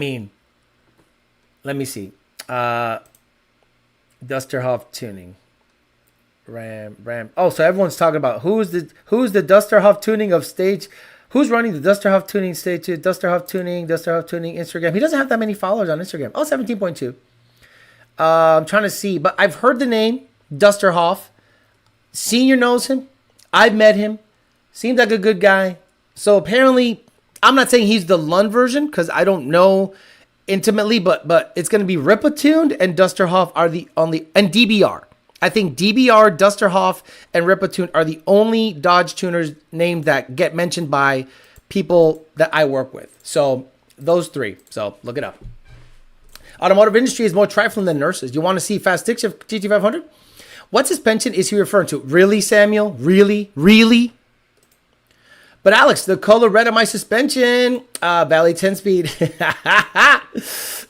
me see. Dusterhoff tuning. Ram. Oh, so everyone's talking about who's the Dusterhoff tuning of stage. Who's running the Dusterhoff tuning stage 2? Dusterhoff tuning Instagram. He doesn't have that many followers on Instagram. Oh, 17.2. I'm trying to see, but I've heard the name Dusterhoff. Senior knows him. I've met him. Seems like a good guy. So apparently, I'm not saying he's the Lund version because I don't know intimately, but it's going to be Ripa tuned and Dusterhoff are the only, and DBR. I think DBR, Dusterhoff, and Ripa tuned are the only Dodge tuners named that get mentioned by people that I work with. So those three. So look it up. Automotive industry is more trifling than nurses. You want to see fast stick shift GT500? What suspension is he referring to? Really, Samuel? Really? But Alex, the color red of my suspension, Valley 10 speed.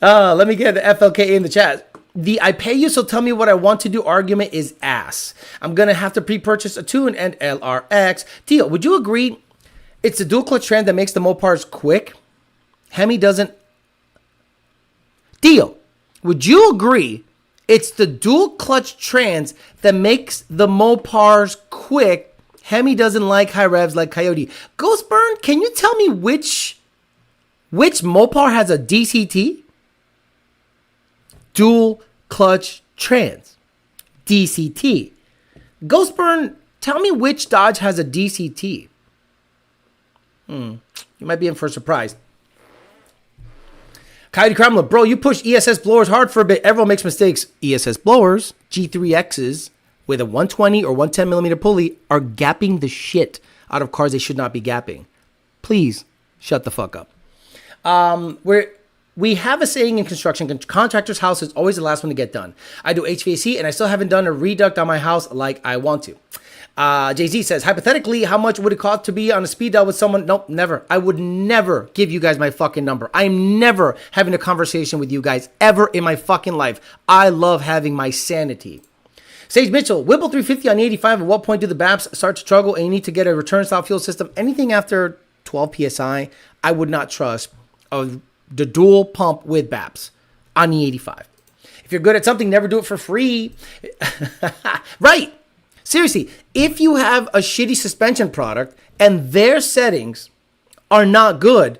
Let me get the FLK in the chat. The I pay you, so tell me what I want to do argument is ass. I'm going to have to pre-purchase a tune and LRX. Tio, would you agree it's the dual clutch trend that makes the Mopars quick? Hemi doesn't. Tio, would you agree it's the dual clutch trans that makes the Mopars quick? Hemi doesn't like high revs like Coyote. Ghostburn, can you tell me which Mopar has a DCT? Dual clutch trans. DCT. Ghostburn, tell me which Dodge has a DCT. You might be in for a surprise. Coyote Cramler, bro, you push ESS blowers hard for a bit. Everyone makes mistakes. ESS blowers, G3Xs, with a 120 or 110 millimeter pulley are gapping the shit out of cars they should not be gapping. Please shut the fuck up. We have a saying in construction, contractor's house is always the last one to get done. I do HVAC and I still haven't done a reduct on my house like I want to. Jay-Z says, hypothetically, how much would it cost to be on a speed dial with someone? Nope, never. I would never give you guys my fucking number. I'm never having a conversation with you guys ever in my fucking life. I love having my sanity. Sage Mitchell, Whipple 350 on 85. At what point do the BAPs start to struggle and you need to get a return style fuel system? Anything after 12 PSI, I would not trust the dual pump with BAPs on the 85. If you're good at something, never do it for free. Right. Seriously, if you have a shitty suspension product and their settings are not good,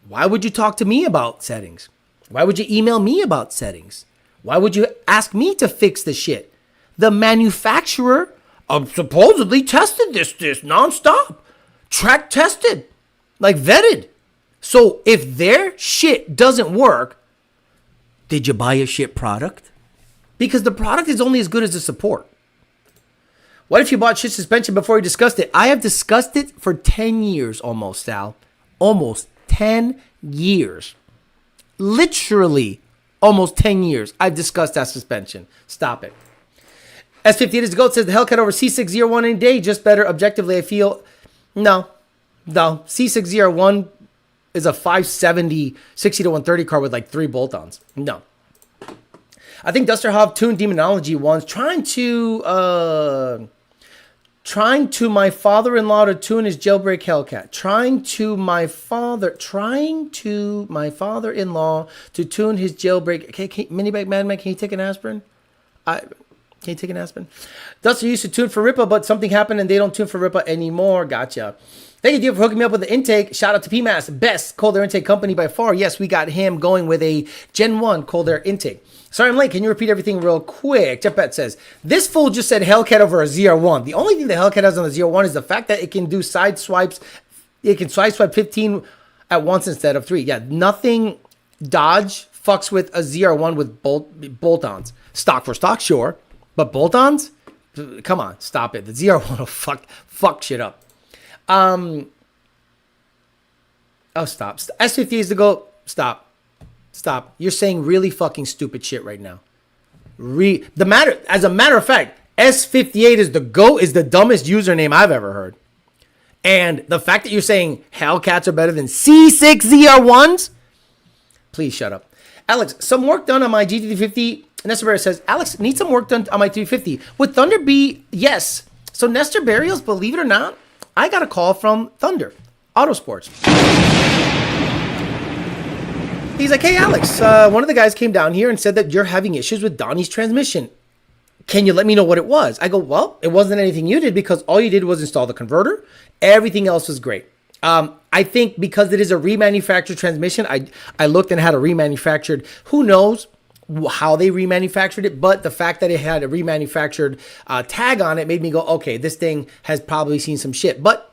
why would you talk to me about settings? Why would you email me about settings? Why would you ask me to fix the shit? The manufacturer supposedly tested this nonstop. Track tested. Like vetted. So if their shit doesn't work, did you buy a shit product? Because the product is only as good as the support. What if you bought shit suspension before you discussed it? I have discussed it for 10 years almost, Sal. Almost 10 years. Literally almost 10 years. I've discussed that suspension. Stop it. S58 is the GOAT says the Hellcat over C601 any day. Just better objectively, I feel. No. C601 is a 570, 60 to 130 car with like 3 bolt-ons. No. I think Duster Hoff tuned Demonology once, trying to my father-in-law to tune his jailbreak Hellcat. Trying to my father-in-law to tune his jailbreak. Okay, Minibag Madman, can you take an aspirin? Can you take an aspirin? Duster used to tune for Ripa, but something happened and they don't tune for Ripa anymore. Gotcha. Thank you for hooking me up with the intake. Shout out to PMAS, best cold air intake company by far. Yes, we got him going with a Gen 1 cold air intake. Sorry I'm late. Can you repeat everything real quick? Jetpet says, this fool just said Hellcat over a ZR1. The only thing the Hellcat has on the ZR1 is the fact that it can do side swipes. It can side swipe 15 at once instead of 3. Yeah, nothing Dodge fucks with a ZR1 with bolt-ons. Stock for stock, sure. But bolt-ons? Come on, stop it. The ZR1 will fuck shit up. Oh, stop. S50 is the GOAT. Stop. You're saying really fucking stupid shit right now. As a matter of fact, S58 is the GOAT is the dumbest username I've ever heard. And the fact that you're saying Hellcats are better than C6 ZR1s? Please shut up. Alex, some work done on my GT350. Nestor Barrios says, Alex, need some work done on my 350. Would Thunder be? Yes. So Nestor Barrios, believe it or not, I got a call from Thunder, Autosports. He's like, hey, Alex, one of the guys came down here and said that you're having issues with Donnie's transmission. Can you let me know what it was? I go, well, it wasn't anything you did because all you did was install the converter. Everything else was great. I think because it is a remanufactured transmission, I looked and had a remanufactured, who knows how they remanufactured it, but the fact that it had a remanufactured tag on it made me go, okay, this thing has probably seen some shit. But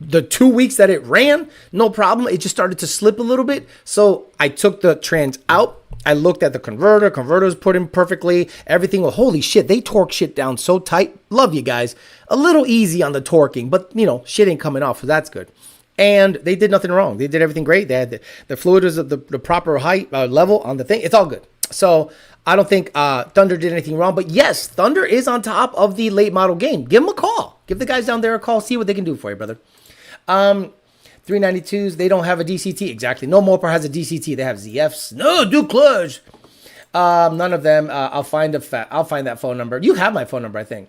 the 2 weeks that it ran, no problem. It just started to slip a little bit. So I took the trans out. I looked at the converter. Converter was put in perfectly. Everything. Well, holy shit, they torque shit down so tight. Love you guys. A little easy on the torquing, but shit ain't coming off, so that's good. And they did nothing wrong. They did everything great. They had the fluid was at the proper height level on the thing. It's all good. So I don't think Thunder did anything wrong. But yes, Thunder is on top of the late model game. Give them a call. Give the guys down there a call. See what they can do for you, brother. 392s, they don't have a DCT. Exactly. No Mopar has a DCT. They have ZFs. No, Duclage. None of them. I'll find that phone number. You have my phone number, I think.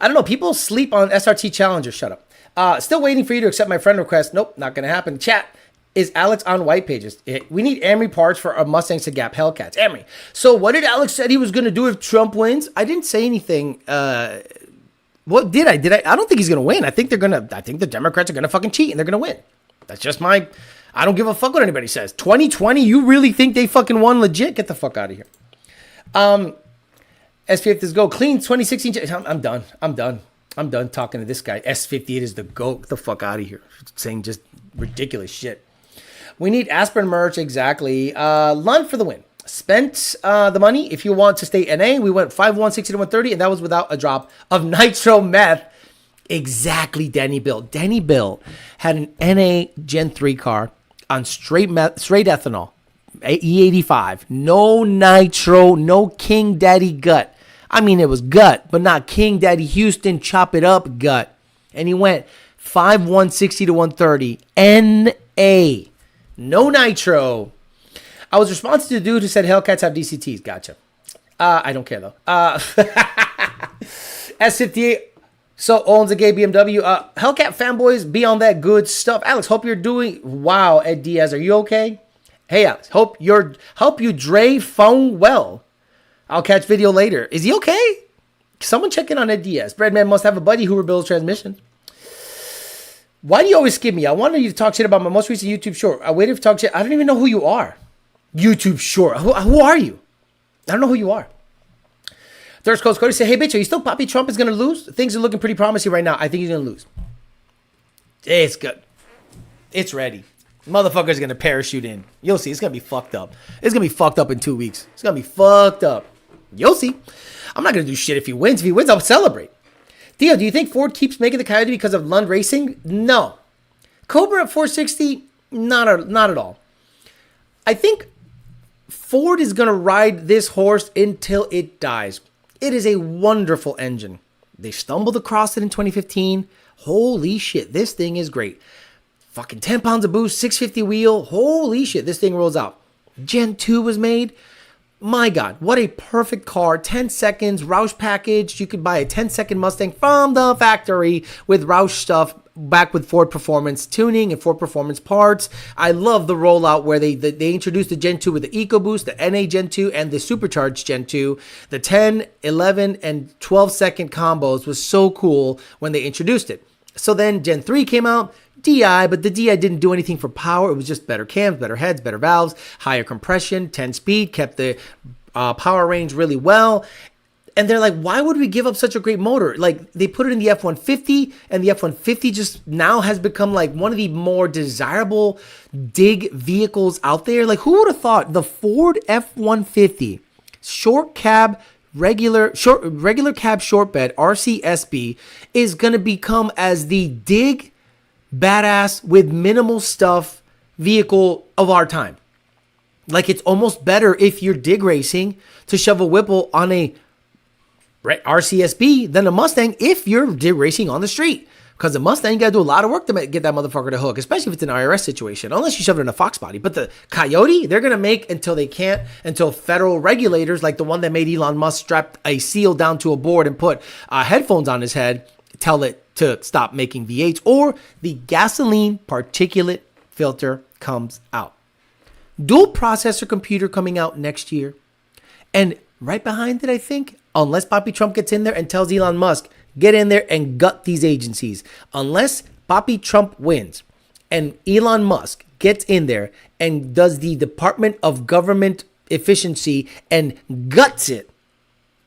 I don't know. People sleep on SRT Challenger. Shut up. Still waiting for you to accept my friend request. Nope, not going to happen. Chat. Is Alex on white pages? We need Amory parts for our Mustangs to gap Hellcats. Amory. So what did Alex said he was going to do if Trump wins? I didn't say anything. What did I? I don't think he's going to win. I think the Democrats are going to fucking cheat and they're going to win. That's just I don't give a fuck what anybody says. 2020, you really think they fucking won legit? Get the fuck out of here. S58 is go. Clean 2016. I'm done. I'm done talking to this guy. S58 is the GOAT. Get the fuck out of here. Saying just ridiculous shit. We need aspirin merch, exactly. Lund for the win. Spent the money. If you want to stay NA, we went 5-160 to 130, and that was without a drop of nitro meth. Exactly, Danny Bill. Danny Bill had an NA Gen 3 car on straight ethanol, E85. No nitro, no King Daddy gut. I mean, it was gut, but not King Daddy Houston, chop it up gut. And he went 5-160 to 130, NA. No nitro. I was responsive to the dude who said Hellcats have DCTs. Gotcha. I don't care, though. S58. So owns a gay BMW. Hellcat fanboys, be on that good stuff. Alex, hope you're doing... Wow, Ed Diaz, are you okay? Hey, Alex, hope you Dre phone well. I'll catch video later. Is he okay? Someone check in on Ed Diaz. Breadman must have a buddy who rebuilds transmissions. Why do you always skip me? I wanted you to talk shit about my most recent YouTube short. I waited to talk shit. I don't even know who you are. YouTube short. Who are you? I don't know who you are. Thirst Coast Cody said, hey, bitch, are you still Poppy Trump is going to lose? Things are looking pretty promising right now. I think he's going to lose. It's good. It's ready. Motherfucker's going to parachute in. You'll see. It's going to be fucked up. It's going to be fucked up in 2 weeks. It's going to be fucked up. You'll see. I'm not going to do shit if he wins. If he wins, I'll celebrate. Theo, do you think Ford keeps making the Coyote because of Lund Racing? No. Cobra at 460? Not at all. I think Ford is going to ride this horse until it dies. It is a wonderful engine. They stumbled across it in 2015. Holy shit, this thing is great. Fucking 10 pounds of boost, 650 wheel. Holy shit, this thing rolls out. Gen 2 was made. My God, what a perfect car. 10 seconds, Roush package. You could buy a 10-second Mustang from the factory with Roush stuff, back with Ford Performance tuning and Ford Performance parts. I love the rollout where they introduced the Gen 2 with the EcoBoost, the NA Gen 2, and the Supercharged Gen 2. The 10, 11, and 12-second combos was so cool when they introduced it. So then Gen 3 came out. DI, but the DI didn't do anything for power. It was just better cams, better heads, better valves, higher compression, 10 speed, kept the power range really well. And they're like, why would we give up such a great motor? Like, they put it in the F-150, and the F-150 just now has become like one of the more desirable dig vehicles out there. Like, who would have thought the Ford F-150 short cab regular cab short bed RCSB is going to become as the dig badass with minimal stuff vehicle of our time. Like, it's almost better if you're dig racing to shove a Whipple on a RCSB than a Mustang if you're dig racing on the street. Because the Mustang, you got to do a lot of work to get that motherfucker to hook, especially if it's an IRS situation, unless you shove it in a Fox body. But the Coyote, they're going to make until they can't, until federal regulators, like the one that made Elon Musk strap a seal down to a board and put headphones on his head, tell it to stop making V8s, or the gasoline particulate filter comes out. Dual processor computer coming out next year. And right behind it, I think, unless Poppy Trump gets in there and tells Elon Musk, get in there and gut these agencies. Unless Poppy Trump wins and Elon Musk gets in there and does the Department of Government Efficiency and guts it,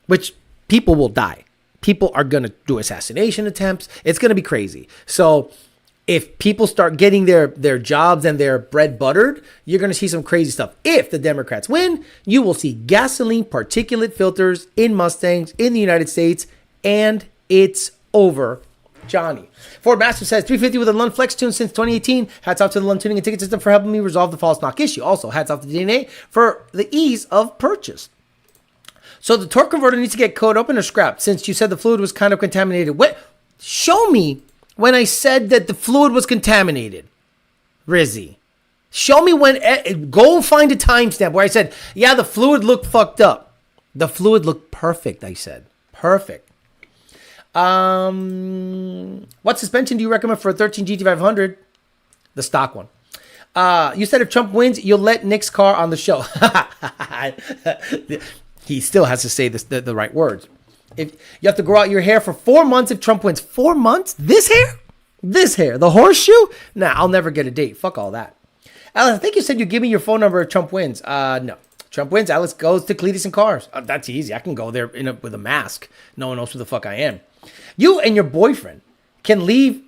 which people will die. People are going to do assassination attempts. It's going to be crazy. So if people start getting their jobs and their bread buttered, you're going to see some crazy stuff. If the Democrats win, you will see gasoline particulate filters in Mustangs in the United States, and it's over. Johnny. Ford Master says 350 with a Lund Flex tune since 2018. Hats off to the Lund Tuning and Ticket System for helping me resolve the false knock issue. Also, hats off to DNA for the ease of purchase. So the torque converter needs to get coated open or scrapped, since you said the fluid was kind of contaminated. What? Show me when I said that the fluid was contaminated? Rizzy, show me when. Go find a timestamp where I said, yeah, the fluid looked fucked up. The fluid looked perfect, I said. Perfect. What suspension do you recommend for a 13 GT500? The stock one. You said if Trump wins, you'll let Nick's car on the show. He still has to say the right words. If you have to grow out your hair for 4 months if Trump wins. 4 months? This hair? This hair? The horseshoe? Nah, I'll never get a date. Fuck all that. Alex, I think you said you'd give me your phone number if Trump wins. No. Trump wins. Alex goes to Cletus and Cars. That's easy. I can go there with a mask. No one knows who the fuck I am. You and your boyfriend can leave.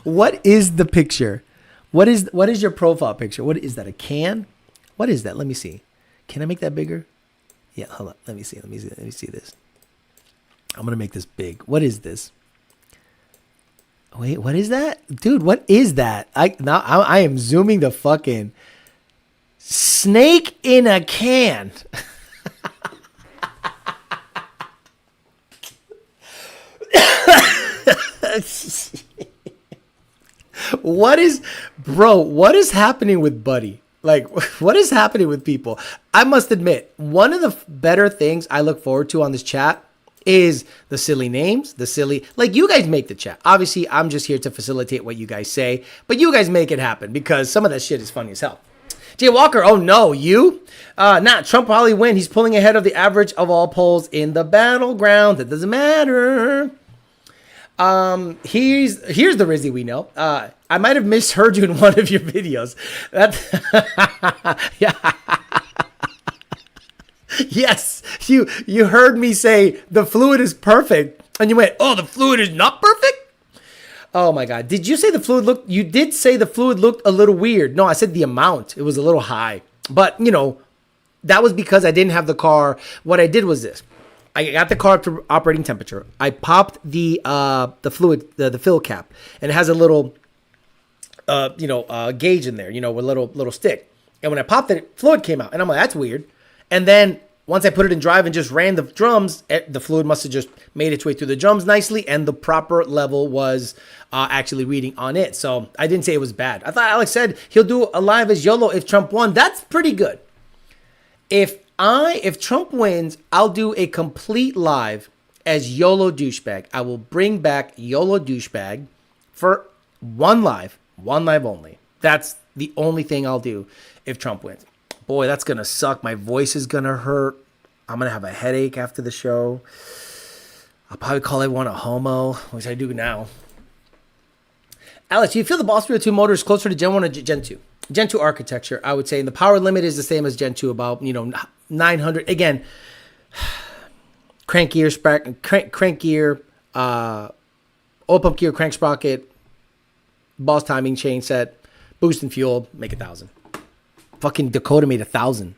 What is the picture? What is your profile picture? What is that? A can? What is that? Let me see. Can I make that bigger? Yeah, hold on. Let me see. Let me see this. I'm gonna make this big. What is this? Wait, what is that? Dude, what is that? I am zooming the fucking snake in a can. What is happening with Buddy? Like, what is happening with people? I must admit, one of the better things I look forward to on this chat is the silly names, like you guys make the chat. Obviously, I'm just here to facilitate what you guys say, but you guys make it happen because some of that shit is funny as hell. Jay Walker, oh no, you? Trump probably win. He's pulling ahead of the average of all polls in the battleground. That doesn't matter. Here's the Rizzy we know. I might have misheard you in one of your videos. Yeah. Yes, you heard me say the fluid is perfect, and you went, "Oh, the fluid is not perfect." Oh my God! Did you say the fluid looked? You did say the fluid looked a little weird. No, I said the amount. It was a little high, but that was because I didn't have the car. What I did was this: I got the car up to operating temperature. I popped the fluid, the fill cap, and it has a little, gauge in there, with a little stick. And when I popped it, fluid came out, and I'm like, "That's weird." And then once I put it in drive and just ran the drums, the fluid must have just made its way through the drums nicely, and the proper level was actually reading on it. So I didn't say it was bad. I thought Alex said he'll do a live as YOLO if Trump won. That's pretty good. If Trump wins, I'll do a complete live as YOLO douchebag. I will bring back YOLO douchebag for one live only. That's the only thing I'll do if Trump wins. Boy, that's going to suck. My voice is going to hurt. I'm going to have a headache after the show. I'll probably call everyone a homo, which I do now. Alex, do you feel the Boss 302 motor is closer to Gen 1 or Gen 2? Gen 2 architecture, I would say. And the power limit is the same as Gen 2, about, 900. Again, crank gear, oil pump gear, crank sprocket, Boss timing, chain set, boost and fuel, make 1,000. Fucking Dakota made 1,000.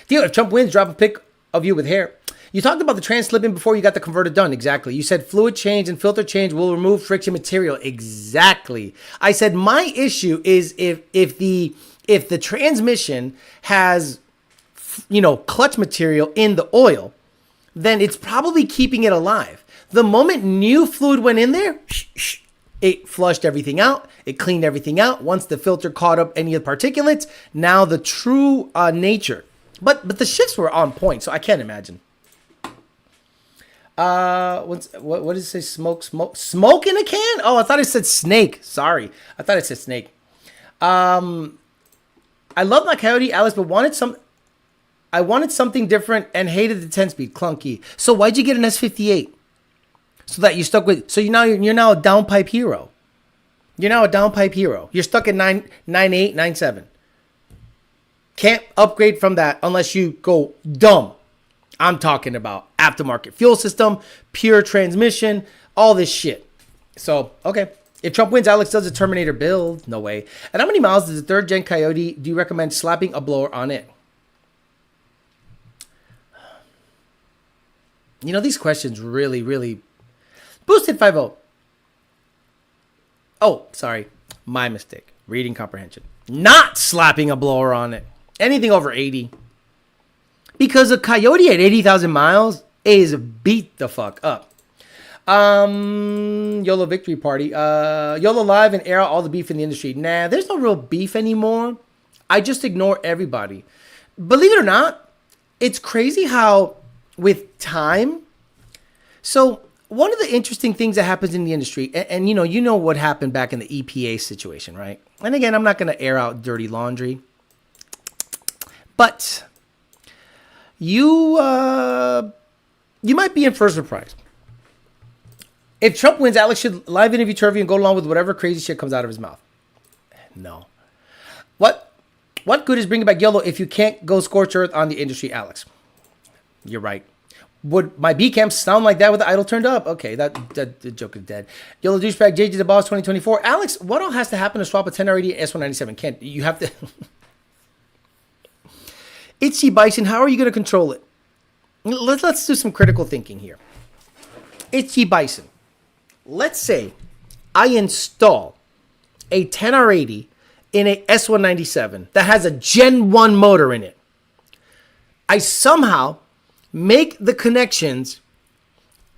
Deal, if Trump wins, drop a pic of you with hair. You talked about the trans slipping before you got the converter done. Exactly. You said fluid change and filter change will remove friction material. Exactly. I said my issue is if the transmission has, clutch material in the oil, then it's probably keeping it alive. The moment new fluid went in there, it flushed everything out. It cleaned everything out. Once the filter caught up any of the particulates, now the true nature. But the shifts were on point, so I can't imagine. What did it say? Smoke in a can? Oh, I thought it said snake. Sorry, I thought it said snake. I love my Coyote, Alice, but I wanted something different and hated the 10-speed, clunky. So why'd you get an S58? So that you stuck with. So you're now a downpipe hero. You're now a downpipe hero. You're stuck at 9.8, 9.7. Can't upgrade from that unless you go dumb. I'm talking about aftermarket fuel system, pure transmission, all this shit. So, okay. If Trump wins, Alex does a Terminator build. No way. And how many miles does the third gen Coyote do you recommend slapping a blower on it? These questions really, really... Boosted 5-0. Oh, sorry. My mistake. Reading comprehension. Not slapping a blower on it. Anything over 80. Because a Coyote at 80,000 miles is beat the fuck up. YOLO Victory Party. YOLO Live and air out all the beef in the industry. Nah, there's no real beef anymore. I just ignore everybody. Believe it or not, it's crazy how with time. So one of the interesting things that happens in the industry, and you know what happened back in the EPA situation, right? And again, I'm not going to air out dirty laundry, but you might be in for a surprise. If Trump wins, Alex should live interview Turvey and go along with whatever crazy shit comes out of his mouth. No. What good is bringing back YOLO if you can't go scorch earth on the industry, Alex? You're right. Would my B camps sound like that with the idle turned up? Okay, the joke is dead. YOLO douchebag, JJ the boss 2024. Alex, what all has to happen to swap a 10R80 S197? Kent, you have to... Itchy Bison, how are you going to control it? Let's do some critical thinking here. Itchy Bison, let's say I install a 10R80 in a S197 that has a Gen 1 motor in it. I somehow make the connections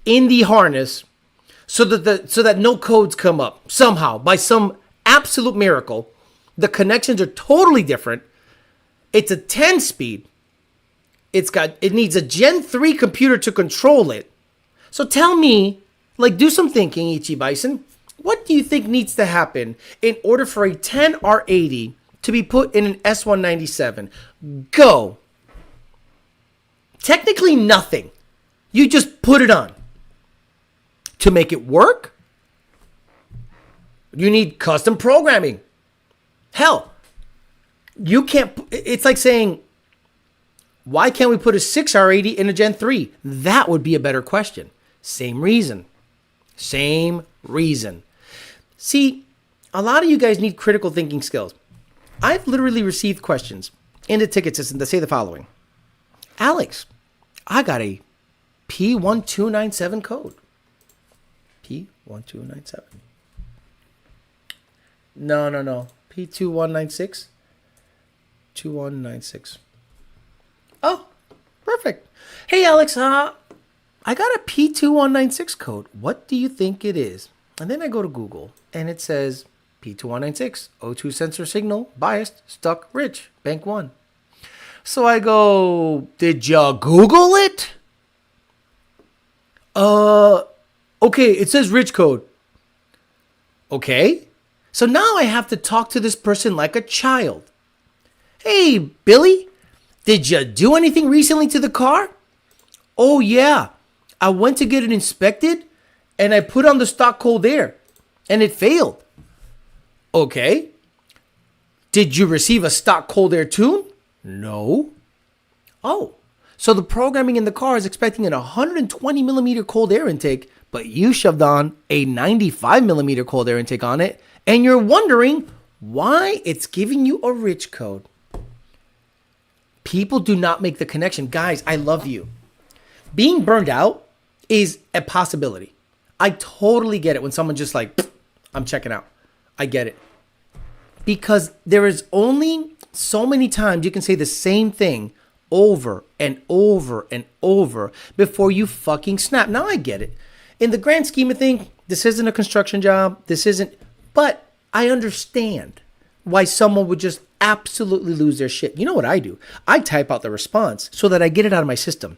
in the harness so that no codes come up. Somehow, by some absolute miracle, the connections are totally different. It's a 10-speed. It needs a Gen 3 computer to control it. So tell me, do some thinking, Ichi Bison. What do you think needs to happen in order for a 10R80 to be put in an S197? Go. Technically nothing. You just put it on. To make it work, you need custom programming. Hell, you can't. It's like saying, why can't we put a 6R80 in a Gen 3? That would be a better question. Same reason. See, a lot of you guys need critical thinking skills. I've literally received questions in the ticket system that say the following. Alex, I got a P1297 code. P1297. No. P2196. 2196. Oh, perfect. Hey, Alex, I got a P2196 code. What do you think it is? And then I go to Google, and it says P2196, O2 sensor signal, biased, stuck, rich, bank 1. So I go, did you Google it? Okay, it says rich code. Okay. So now I have to talk to this person like a child. Hey, Billy, did you do anything recently to the car? Oh, yeah. I went to get it inspected, and I put on the stock cold air, and it failed. Okay. Did you receive a stock cold air tune? No. Oh, so the programming in the car is expecting an 120 millimeter cold air intake, but you shoved on a 95 millimeter cold air intake on it, and you're wondering why it's giving you a rich code. People do not make the connection. Guys, I love you. Being burned out is a possibility. I totally get it when someone's just like, I'm checking out. I get it. Because there is only so many times you can say the same thing over and over and over before you fucking snap. Now I get it. In the grand scheme of things, this isn't a construction job. But I understand why someone would just absolutely lose their shit. You know what I do? I type out the response so that I get it out of my system.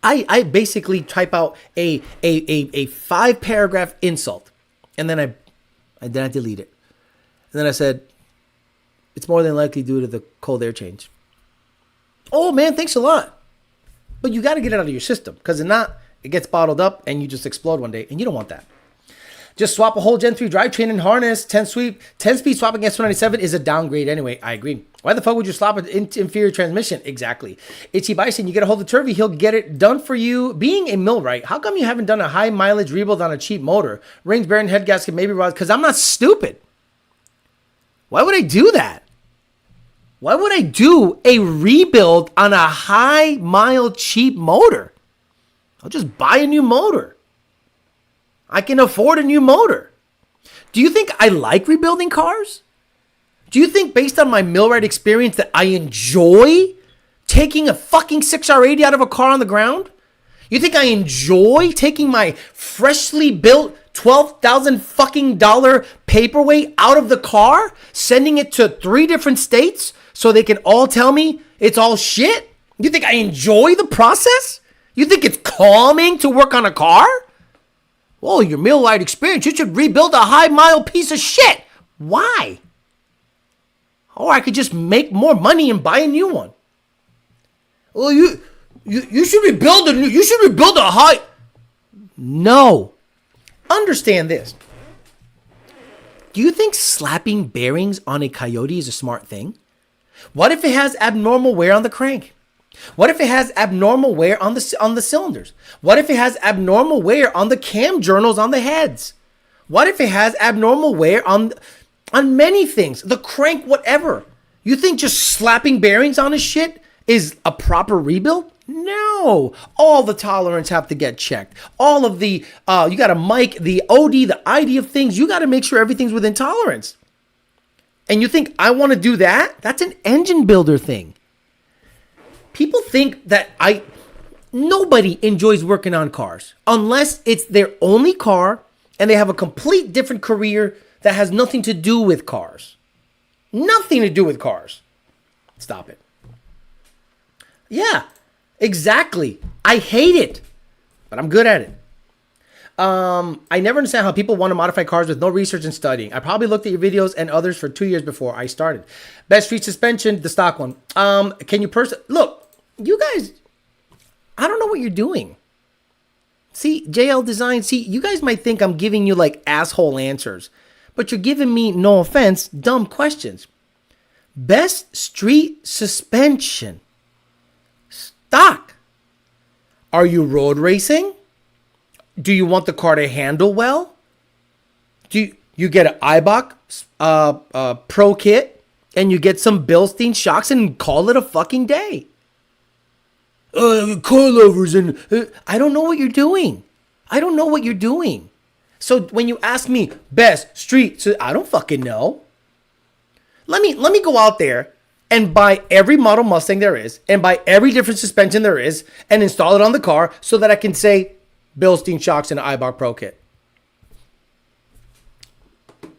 I basically type out a 5-paragraph insult, and then I delete it. And then I said, it's more than likely due to the cold air change. Oh man, thanks a lot. But you got to get it out of your system, because if not, it gets bottled up and you just explode one day, and you don't want that. Just swap a whole Gen 3 drivetrain and harness, 10-speed swapping S197 is a downgrade anyway. I agree. Why the fuck would you swap an inferior transmission? Exactly. Itchy Bison, you get a hold of Turvey, he'll get it done for you. Being a millwright, how come you haven't done a high mileage rebuild on a cheap motor? Rings, bearing, head gasket, maybe rods, because I'm not stupid. Why would I do that? Why would I do a rebuild on a high mile cheap motor? I'll just buy a new motor. I can afford a new motor. Do you think I like rebuilding cars? Do you think based on my millwright experience that I enjoy taking a fucking 6R80 out of a car on the ground? You think I enjoy taking my freshly built $12,000 fucking paperweight out of the car, sending it to 3 different states so they can all tell me it's all shit? You think I enjoy the process? You think it's calming to work on a car? Well, your millwright experience, you should rebuild a high-mile piece of shit. Why? Or I could just make more money and buy a new one. Well, you should rebuild a high. No. Understand this. Do you think slapping bearings on a Coyote is a smart thing? What if it has abnormal wear on the crank? What if it has abnormal wear on the cylinders? What if it has abnormal wear on the cam journals on the heads? What if it has abnormal wear on many things? The crank, whatever. You think just slapping bearings on a shit is a proper rebuild? No. All the tolerance have to get checked. All of the, you got to mic, the OD, the ID of things. You got to make sure everything's within tolerance. And you think I want to do that? That's an engine builder thing. People think that nobody enjoys working on cars unless it's their only car and they have a complete different career that has nothing to do with cars. Nothing to do with cars. Stop it. Yeah, exactly. I hate it, but I'm good at it. I never understand how people want to modify cars with no research and studying. I probably looked at your videos and others for 2 years before I started. Best street suspension, the stock one. Can you look, you guys, I don't know what you're doing. See, JL Design, you guys might think I'm giving you like asshole answers, but you're giving me, no offense, dumb questions. Best street suspension. Stock. Are you road racing? Do you want the car to handle well? Do you get an Ibach Pro kit and you get some Bilstein shocks and call it a fucking day? Coilovers and I don't know what you're doing. I don't know what you're doing. So when you ask me best street, I don't fucking know. Let me go out there and buy every model Mustang there is and buy every different suspension there is and install it on the car so that I can say Bilstein shocks and an Ibach Pro kit.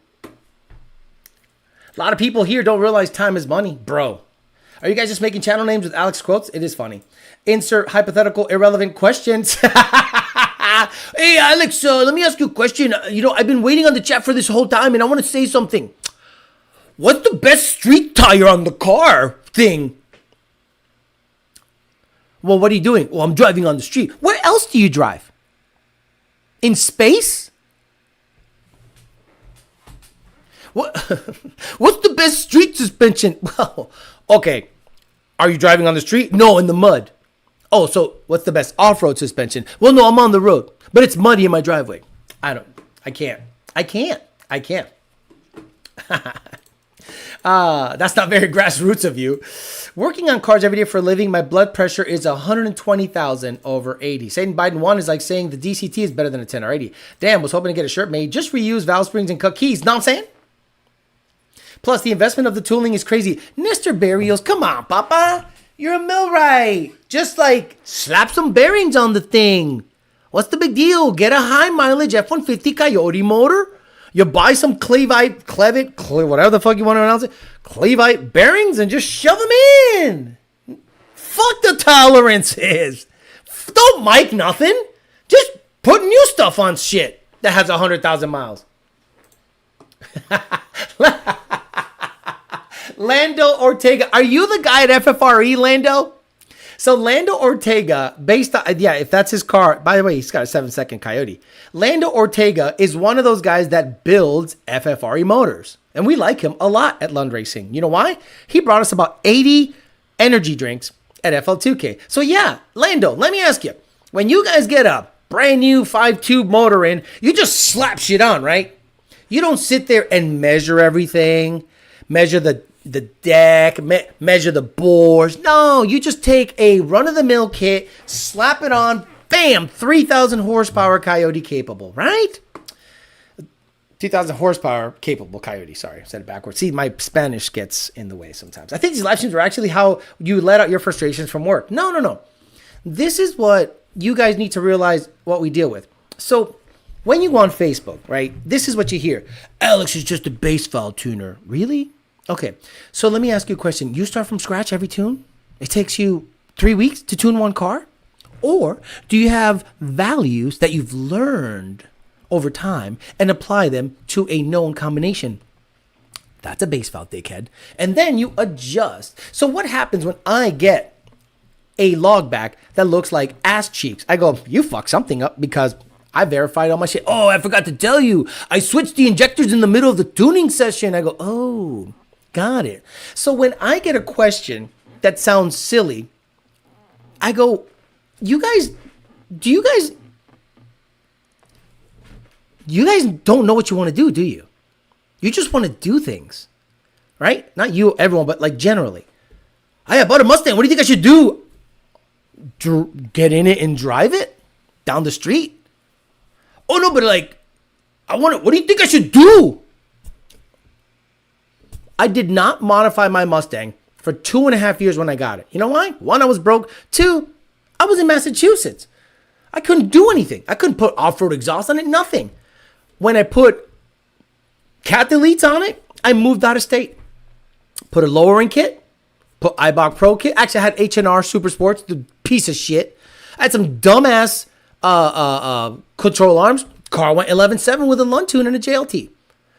A lot of people here don't realize time is money. Bro, are you guys just making channel names with Alex quotes? It is funny. Insert hypothetical irrelevant questions. Hey, Alex, let me ask you a question. I've been waiting on the chat for this whole time and I want to say something. What's the best street tire on the car thing? Well, what are you doing? Well, I'm driving on the street. Where else do you drive? In space? What? What's the best street suspension? Well, okay. Are you driving on the street? No, in the mud. Oh, so what's the best off-road suspension? Well, no, I'm on the road, but it's muddy in my driveway. I can't. That's not very grassroots of you. Working on cars every day for a living, my blood pressure is 120,000 over 80. Saying Biden 1 is like saying the DCT is better than a 10 or 80. Damn, was hoping to get a shirt made. Just reuse valve springs and cut keys. Know what I'm saying? Plus, the investment of the tooling is crazy. Mr. Barrios, come on, Papa. You're a millwright. Just like slap some bearings on the thing. What's the big deal? Get a high mileage F-150 Coyote motor. You buy some Clevite, whatever the fuck you want to announce it, Clevite bearings and just shove them in. Fuck the tolerances. Don't mic nothing. Just put new stuff on shit that has 100,000 miles. Lando Ortega. Are you the guy at FFRE, Lando? So Lando Ortega, based on, if that's his car, by the way, he's got a 7-second Coyote. Lando Ortega is one of those guys that builds FFRE motors. And we like him a lot at Lund Racing. You know why? He brought us about 80 energy drinks at FL2K. So yeah, Lando, let me ask you. When you guys get a brand new 5-tube motor in, you just slap shit on, right? You don't sit there and measure everything, measure the deck, measure the bores. No, you just take a run-of-the-mill kit, slap it on, bam, 3,000 horsepower Coyote capable, right? 2,000 horsepower capable Coyote. Sorry, I said it backwards. See, my Spanish gets in the way sometimes. I think these live streams are actually how you let out your frustrations from work. No. This is what you guys need to realize what we deal with. So when you go on Facebook, right, this is what you hear. Alex is just a bass valve tuner. Really? Okay. So let me ask you a question. You start from scratch every tune? It takes you 3 weeks to tune one car? Or do you have values that you've learned over time and apply them to a known combination? That's a bass valve, dickhead. And then you adjust. So what happens when I get a log back that looks like ass cheeks? I go, you fucked something up because I verified all my shit. Oh, I forgot to tell you. I switched the injectors in the middle of the tuning session. I go, oh, got it. So when I get a question that sounds silly, I go, you guys don't know what you want to do you? You just want to do things, right? Not you, everyone, but like generally. Hey, I bought a Mustang. What do you think I should do? Get in it and drive it down the street? Oh no, but like, what do you think I should do? I did not modify my Mustang for 2.5 years when I got it. You know why? One, I was broke. Two, I was in Massachusetts. I couldn't do anything. I couldn't put off-road exhaust on it, nothing. When I put cat deletes on it, I moved out of state. Put a lowering kit, put IBOC Pro kit. Actually, I had H&R Super Sports, the piece of shit. I had some dumbass control arms. Car went 11.7 with a Lund tune and a JLT.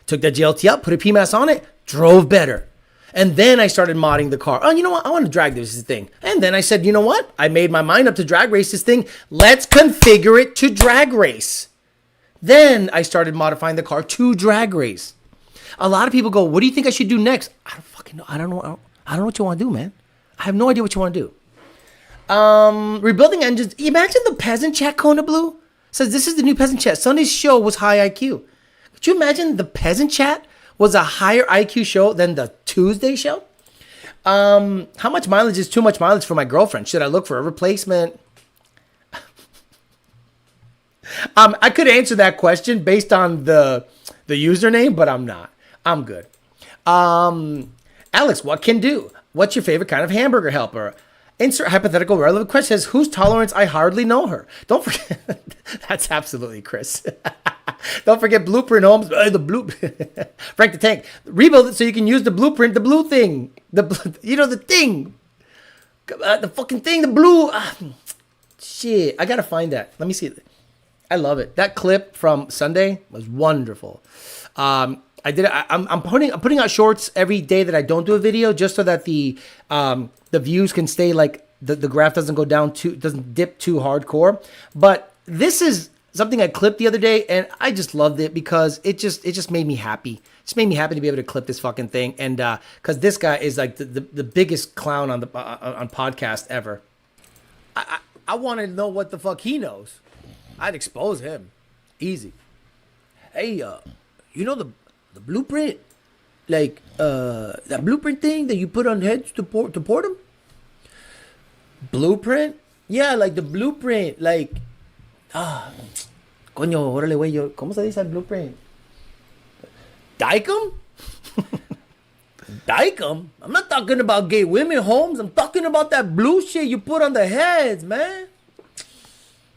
Took that JLT up, put a PMAS on it, drove better. And then I started modding the car. Oh, you know what? I want to drag this thing. And then I said, you know what? I made my mind up to drag race this thing. Let's configure it to drag race. Then I started modifying the car to drag race. A lot of people go, what do you think I should do next? I don't fucking know. I don't know what you want to do, man. I have no idea what you want to do. Rebuilding engines. Imagine the peasant chat, Kona Blue. Says this is the new peasant chat. Sunday's show was high IQ. Could you imagine the peasant chat was a higher IQ show than the Tuesday show? How much mileage is too much mileage for my girlfriend? Should I look for a replacement? I could answer that question based on the username, but I'm not. I'm good. Alex, what can do? What's your favorite kind of hamburger helper? Insert hypothetical relevant question. Says, whose tolerance? I hardly know her. Don't forget. That's absolutely Chris. Don't forget Blueprint Homes. Frank the Tank. Rebuild it so you can use the blueprint, the blue thing. The thing. The fucking thing, the blue. Shit. I got to find that. Let me see it. I love it. That clip from Sunday was wonderful. I'm putting out shorts every day that I don't do a video, just so that the views can stay like the graph doesn't go down doesn't dip too hardcore. But this is something I clipped the other day, and I just loved it because it just made me happy. It just made me happy to be able to clip this fucking thing, and because this guy is like the biggest clown on podcast ever. I want to know what the fuck he knows. I'd expose him easy. Hey, you know the blueprint, like that blueprint thing that you put on heads to port them. Blueprint? Yeah, like the blueprint, like coño, órale, güey, ¿cómo se dice el blueprint? Dicom? Dicom? I'm not talking about gay women homes. I'm talking about that blue shit you put on the heads, man.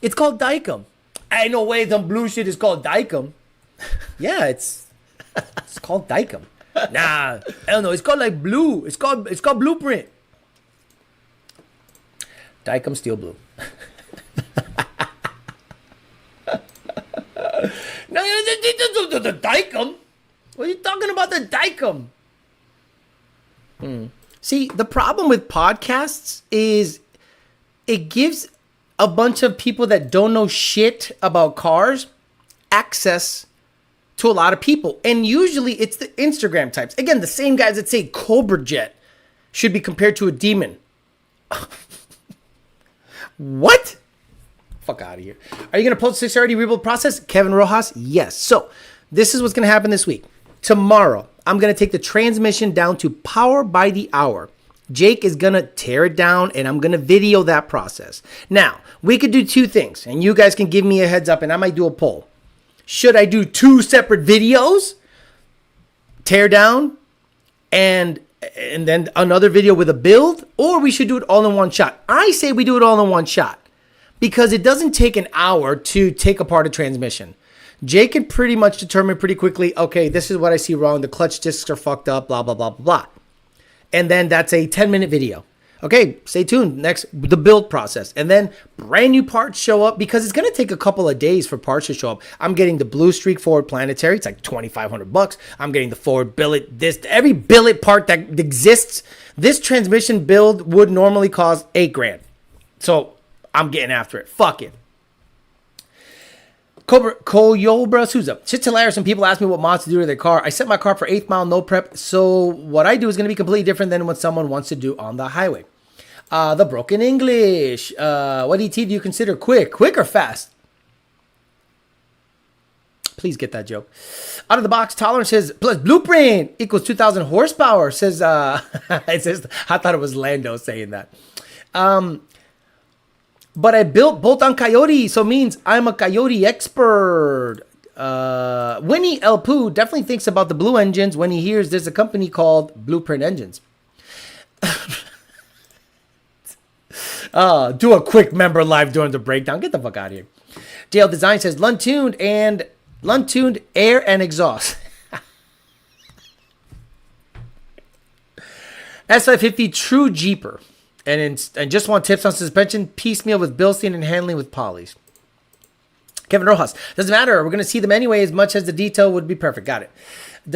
It's called Dicom. Ain't no way some blue shit is called Dicom. Yeah, it's called Dicom. Nah, hell no, it's called like blue. It's called Blueprint. Dicom Steel Blue. No, the Dicom. What are you talking about, the Dicom? See, the problem with podcasts is it gives a bunch of people that don't know shit about cars access to a lot of people. And usually it's the Instagram types. Again, the same guys that say Cobra Jet should be compared to a demon. What? Fuck out of here. Are you going to post 630 rebuild process? Kevin Rojas? Yes. So this is what's going to happen this week. Tomorrow, I'm going to take the transmission down to power by the hour. Jake is going to tear it down, and I'm going to video that process. Now, we could do two things, and you guys can give me a heads up, and I might do a poll. Should I do 2 separate videos? Tear down and then another video with a build, or we should do it all in one shot. I say we do it all in one shot because it doesn't take an hour to take apart a transmission. Jay can pretty much determine pretty quickly, okay, this is what I see wrong. The clutch discs are fucked up, blah, blah, blah, blah, blah. And then that's a 10-minute video. Okay, stay tuned. Next, the build process. And then brand new parts show up because it's going to take a couple of days for parts to show up. I'm getting the Blue Streak Forward Planetary. It's like $2,500. I'm getting the Ford billet. Every billet part that exists, this transmission build would normally cost $8,000. So I'm getting after it. Fuck it. Coyote Souza. Shit's hilarious when people ask me what mods to do to their car. I set my car for 8th mile, no prep. So what I do is going to be completely different than what someone wants to do on the highway. The broken English. What ET do you consider quick? Quick or fast? Please get that joke. Out of the box, tolerance says plus blueprint equals 2,000 horsepower. Says, it says, I thought it was Lando saying that. But I built both on Coyote, so it means I'm a Coyote expert. Winnie El Poo definitely thinks about the blue engines when he hears there's a company called Blueprint Engines. Do a quick member live during the breakdown. Get the fuck out of here. JL Design says Lund tuned air and exhaust. S550 true Jeeper. And just want tips on suspension, piecemeal with Bilstein and handling with polys. Kevin Rojas. Doesn't matter. We're going to see them anyway as much as the detail would be perfect. Got it.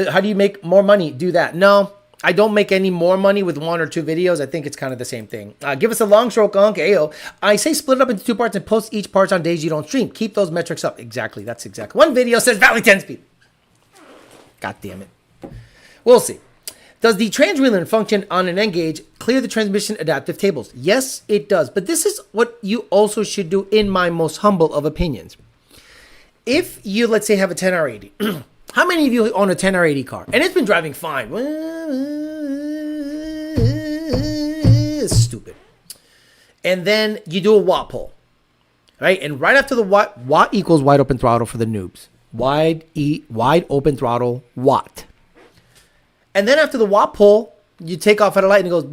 How do you make more money? Do that. No, I don't make any more money with 1 or 2 videos. I think it's kind of the same thing. Give us a long stroke, Unk. Ayo. I say split it up into 2 parts and post each part on days you don't stream. Keep those metrics up. Exactly. That's exactly. One video says Valley 10 speed. God damn it. We'll see. Does the trans-relearn function on an N-Gauge clear the transmission adaptive tables? Yes, it does. But this is what you also should do in my most humble of opinions. If you, let's say, have a 10R80. How many of you own a 10R80 car? And it's been driving fine. It's stupid. And then you do a watt pull. Right? And right after the watt equals wide open throttle for the noobs. Wide open throttle watt. And then after the watt pull, you take off at a light and it goes.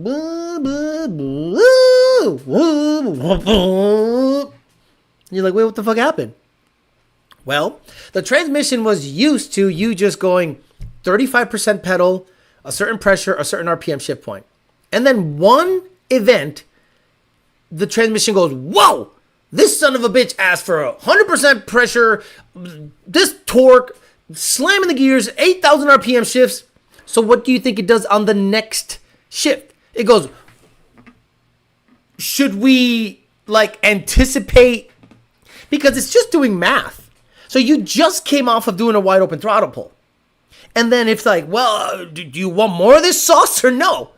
You're like, wait, what the fuck happened? Well, the transmission was used to you just going 35% pedal, a certain pressure, a certain RPM shift point. And then one event, the transmission goes, whoa, this son of a bitch asked for 100% pressure, this torque, slamming the gears, 8,000 RPM shifts. So what do you think it does on the next shift? It goes, should we like anticipate? Because it's just doing math. So you just came off of doing a wide open throttle pull. And then it's like, well, do you want more of this sauce or no?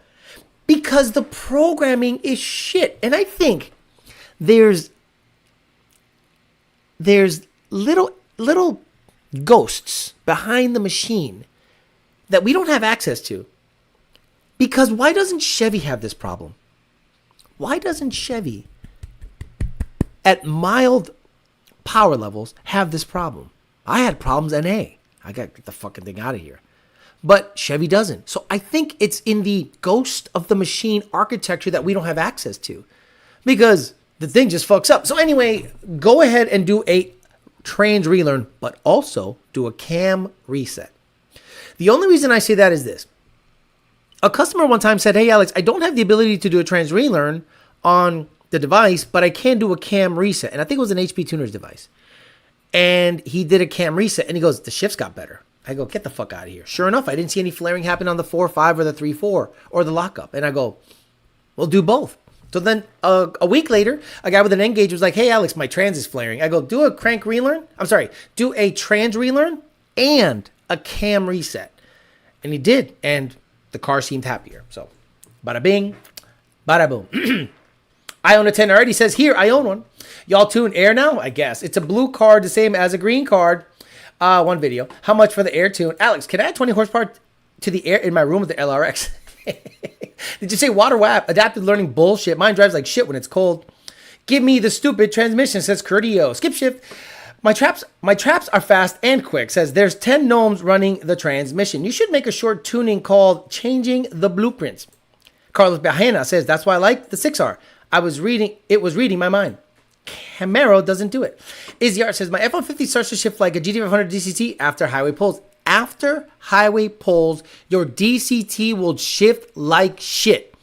Because the programming is shit. And I think there's little ghosts behind the machine that we don't have access to. Because why doesn't Chevy have this problem? Why doesn't Chevy at mild power levels have this problem? I had problems NA. I got to get the fucking thing out of here. But Chevy doesn't. So I think it's in the ghost of the machine architecture that we don't have access to. Because the thing just fucks up. So anyway, go ahead and do a trans relearn, but also do a cam reset. The only reason I say that is this. A customer one time said, hey, Alex, I don't have the ability to do a trans relearn on the device, but I can do a cam reset. And I think it was an HP Tuner's device. And he did a cam reset, and he goes, the shifts got better. I go, get the fuck out of here. Sure enough, I didn't see any flaring happen on the 4.5 or the 3.4 or the lockup. And I go, we'll do both. So then a week later, a guy with an N-Gauge was like, hey, Alex, my trans is flaring. I go, do a crank relearn. Do a trans relearn and a cam reset. And he did. And the car seemed happier. So, bada bing, bada boom. I own a 10 already. Says here, I own one. Y'all tune Air now? I guess. It's a blue card, the same as a green card. One video. How much for the Air tune? Alex, can I add 20 horsepower to the Air in my room with the LRX? Did you say water WAP? Adaptive learning bullshit. Mine drives like shit when it's cold. Give me the stupid transmission, says Curtio. Skip shift. My traps are fast and quick. Says there's 10 gnomes running the transmission. You should make a short tuning called Changing the Blueprints. Carlos Bajena says that's why I like the 6R. It was reading my mind. Camaro doesn't do it. Izzy Art says my F-150 starts to shift like a GT500 DCT after highway pulls. After highway pulls, your DCT will shift like shit.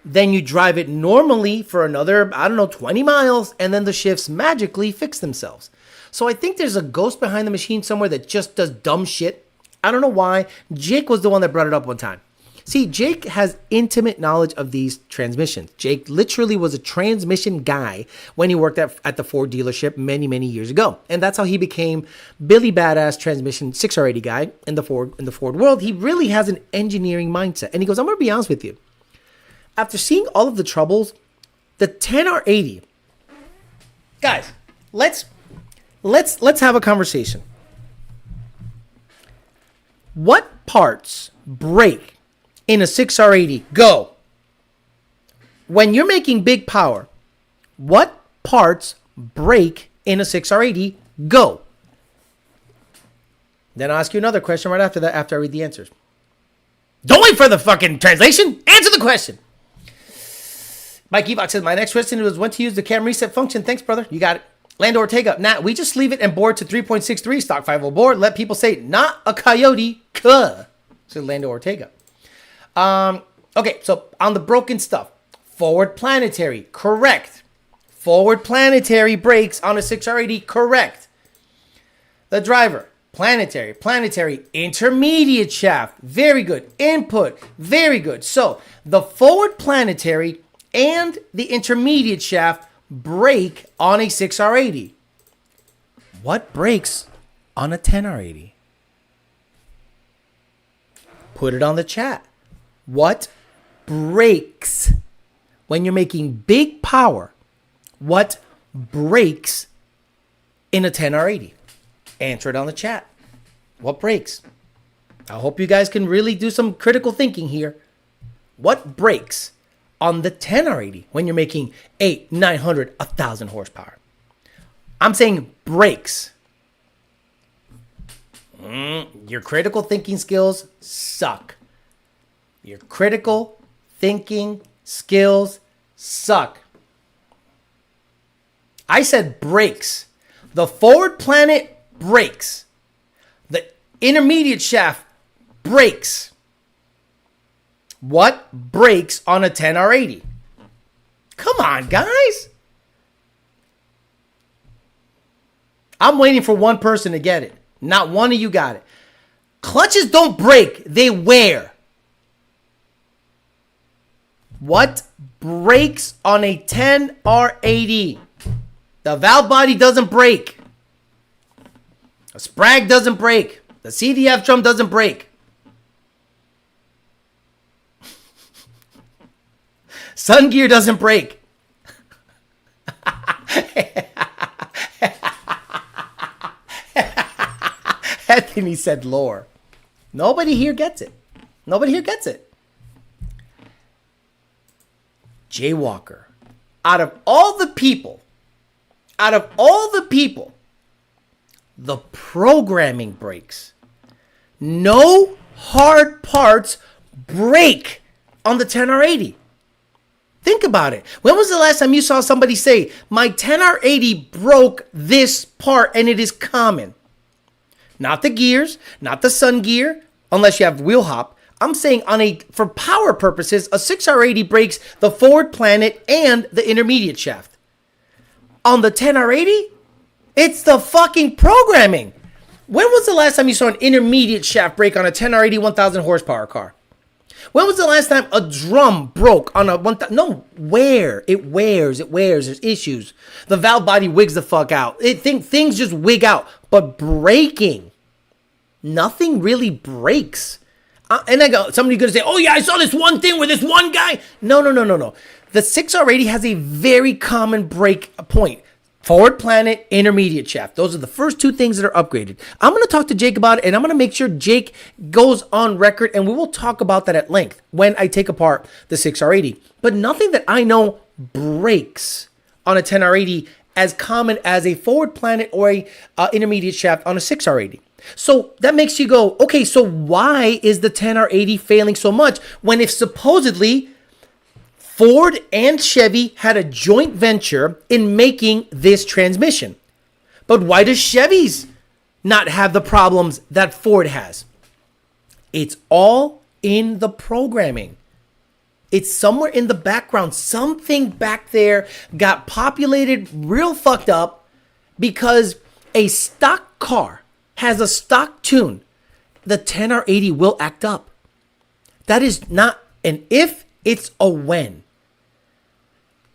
Then you drive it normally for another, 20 miles, and then the shifts magically fix themselves. So I think there's a ghost behind the machine somewhere that just does dumb shit. I don't know why. Jake was the one that brought it up one time. See, Jake has intimate knowledge of these transmissions. Jake literally was a transmission guy when he worked at the Ford dealership many, many years ago. And that's how he became Billy Badass transmission 6R80 guy in the Ford world. He really has an engineering mindset. And he goes, I'm going to be honest with you. After seeing all of the troubles, the 10R80, guys, let's have a conversation. What parts break in a 6R80? Go. When you're making big power, what parts break in a 6R80? Go. Then I'll ask you another question right after that, after I read the answers. Don't wait for the fucking translation. Answer the question. Mike Evox says, my next question was when to use the cam reset function. Thanks, brother. You got it. Lando Ortega. Nah, we just leave it and board to 3.63 stock 5.0 board. Let people say, not a Coyote. Says Lando Ortega. Okay, so on the broken stuff. Forward planetary. Correct. Forward planetary brakes on a 6R80. Correct. The driver. Planetary, intermediate shaft. Very good. Input. Very good. So the forward planetary and the intermediate shaft brake on a 6R80. What brakes on a 10R80? Put it on the chat. What brakes when you're making big power? What brakes in a 10R80? Answer it on the chat. What brakes? I hope you guys can really do some critical thinking here. What brakes on the 10R80 when you're making 800, 900, 1,000 horsepower? I'm saying brakes. Your critical thinking skills suck. Your critical thinking skills suck. I said brakes. The forward planet brakes. The intermediate shaft brakes. What brakes on a 10R80? Come on, guys. I'm waiting for one person to get it. Not one of you got it. Clutches don't break, they wear. What brakes on a 10R80? The valve body doesn't break. A sprag doesn't break. The CDF drum doesn't break. Sun gear doesn't break. Anthony said lore. Nobody here gets it. Nobody here gets it. Jaywalker. Out of all the people, the programming breaks. No hard parts break on the 10R80. Think about it. When was the last time you saw somebody say, my 10R80 broke this part, and it is common? Not the gears, not the sun gear, unless you have wheel hop. I'm saying for power purposes, a 6R80 breaks the forward planet and the intermediate shaft. On the 10R80, it's the fucking programming. When was the last time you saw an intermediate shaft break on a 10R80 1,000 horsepower car? When was the last time a drum broke on a 1,000? No, it wears. There's issues. The valve body wigs the fuck out. Things just wig out. But braking, nothing really breaks. And I go, somebody's going to say, oh yeah, I saw this one thing where this one guy. No. The 6R80 has a very common break point. Forward planet, intermediate shaft. Those are the first two things that are upgraded. I'm going to talk to Jake about it, and I'm going to make sure Jake goes on record, and we will talk about that at length when I take apart the 6R80. But nothing that I know breaks on a 10R80 as common as a forward planet or a intermediate shaft on a 6R80. So that makes you go, okay, so why is the 10R80 failing so much when if supposedly Ford and Chevy had a joint venture in making this transmission? But why does Chevy's not have the problems that Ford has? It's all in the programming. It's somewhere in the background. Something back there got populated real fucked up because a stock car has a stock tune. The 10R80 will act up. That is not an if, it's a when.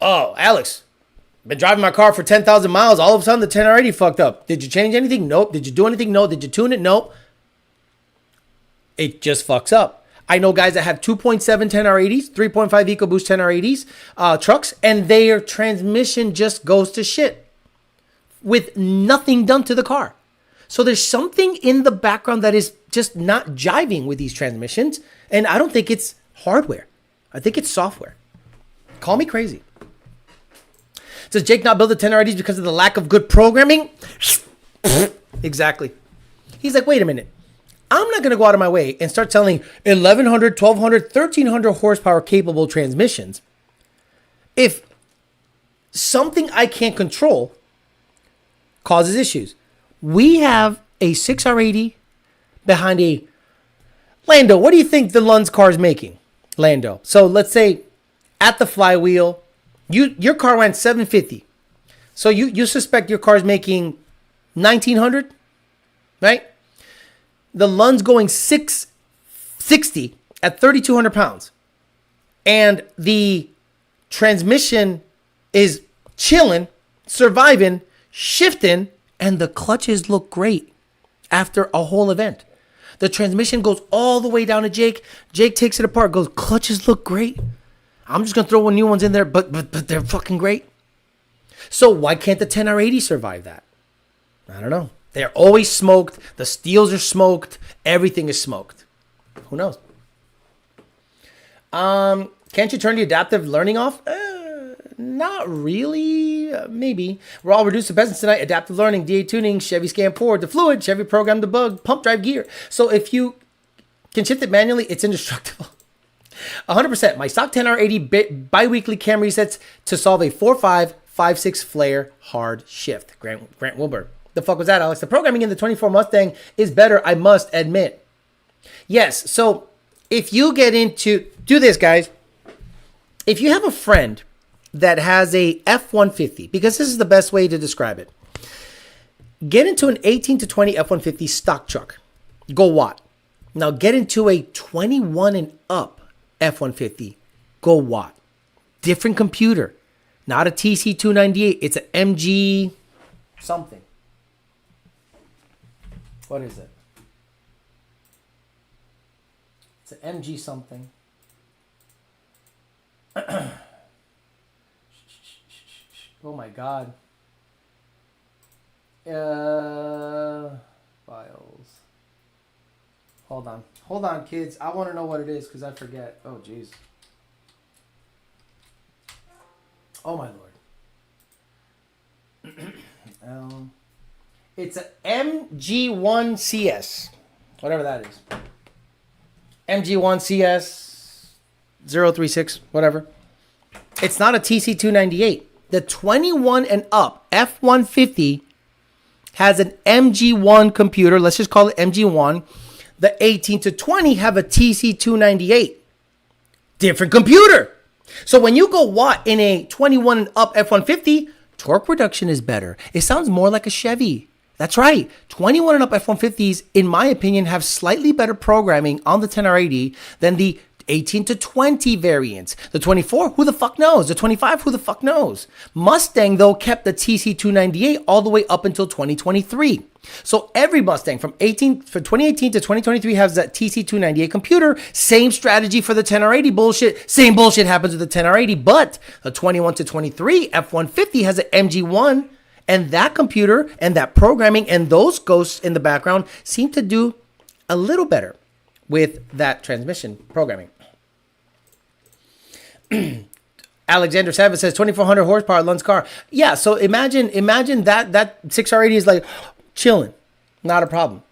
Oh, Alex, been driving my car for 10,000 miles. All of a sudden, the 10R80 fucked up. Did you change anything? Nope. Did you do anything? No. Did you tune it? Nope. It just fucks up. I know guys that have 2.7 10R80s, 3.5 EcoBoost 10R80s trucks, and their transmission just goes to shit with nothing done to the car. So there's something in the background that is just not jiving with these transmissions, and I don't think it's hardware. I think it's software. Call me crazy. Does Jake not build the 10R80s because of the lack of good programming? Exactly. He's like, wait a minute. I'm not going to go out of my way and start selling 1,100, 1,200, 1,300 horsepower capable transmissions if something I can't control causes issues. We have a 6R80 behind a Lando. What do you think the Lund's car is making? Lando. So let's say at the flywheel, your car went 750. So you suspect your car's making 1,900, right? The Lund's going 660 at 3,200 pounds. And the transmission is chilling, surviving, shifting, and the clutches look great after a whole event. The transmission goes all the way down to Jake. Jake takes it apart, goes, clutches look great. I'm just going to throw new ones in there, but they're fucking great. So why can't the 10R80 survive that? I don't know. They're always smoked. The steels are smoked. Everything is smoked. Who knows? Can't you turn the adaptive learning off? Not really. Maybe. We're all reduced to peasants tonight. Adaptive learning, DA tuning, Chevy scan forward, the fluid, Chevy program debug, pump drive gear. So if you can shift it manually, it's indestructible. 100%. My stock 10R80 bi-weekly cam resets to solve a 4.5, 5.6 flare hard shift. Grant Wilbur. The fuck was that, Alex? The programming in the 24 Mustang is better, I must admit. Yes, so if you get into, do this, guys. If you have a friend that has a F-150, because this is the best way to describe it, get into an 18 to 20 F-150 stock truck. Go watt. Now get into a 21 and up F-150. Go watt. Different computer. Not a TC298. It's an MG something. What is it? It's an MG something. Oh my God. Files. Hold on, kids. I want to know what it is because I forget. Oh, jeez. Oh my Lord. It's an MG1-CS, whatever that is. MG1-CS 036, whatever. It's not a TC298. The 21 and up F-150 has an MG1 computer. Let's just call it MG1. The 18 to 20 have a TC298. Different computer. So when you go watt in a 21 and up F-150, torque reduction is better. It sounds more like a Chevy. That's right. 21 and up F-150s, in my opinion, have slightly better programming on the 10R80 than the 18 to 20 variants. The 24, who the fuck knows? The 25, who the fuck knows? Mustang, though, kept the TC298 all the way up until 2023. So every Mustang from 2018 to 2023 has that TC298 computer. Same strategy for the 10R80 bullshit. Same bullshit happens with the 10R80, but the 21 to 23 F-150 has an MG1. And that computer and that programming and those ghosts in the background seem to do a little better with that transmission programming. Alexander Savage says 2,400 horsepower Lund's car. Yeah, so imagine that 6R80 is like chilling, not a problem.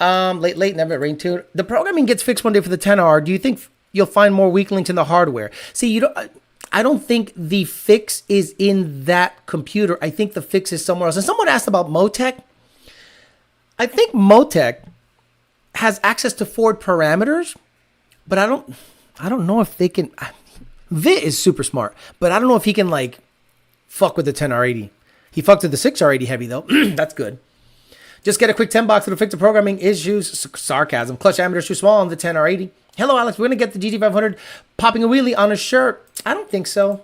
Late never rain too. The programming gets fixed one day for the 10R. Do you think you'll find more weak links in the hardware? See, I don't think the fix is in that computer. I think the fix is somewhere else. And someone asked about Motec. I think Motec has access to Ford parameters, but I don't know if they can. Vit is super smart, but I don't know if he can like fuck with the 10R80. He fucked with the 6R80 heavy though. That's good. Just get a quick 10 box to fix the programming issues. Sarcasm. Clutch diameter is too small on the 10R80. Hello, Alex. We're gonna get the GT500 popping a wheelie on a shirt. I don't think so.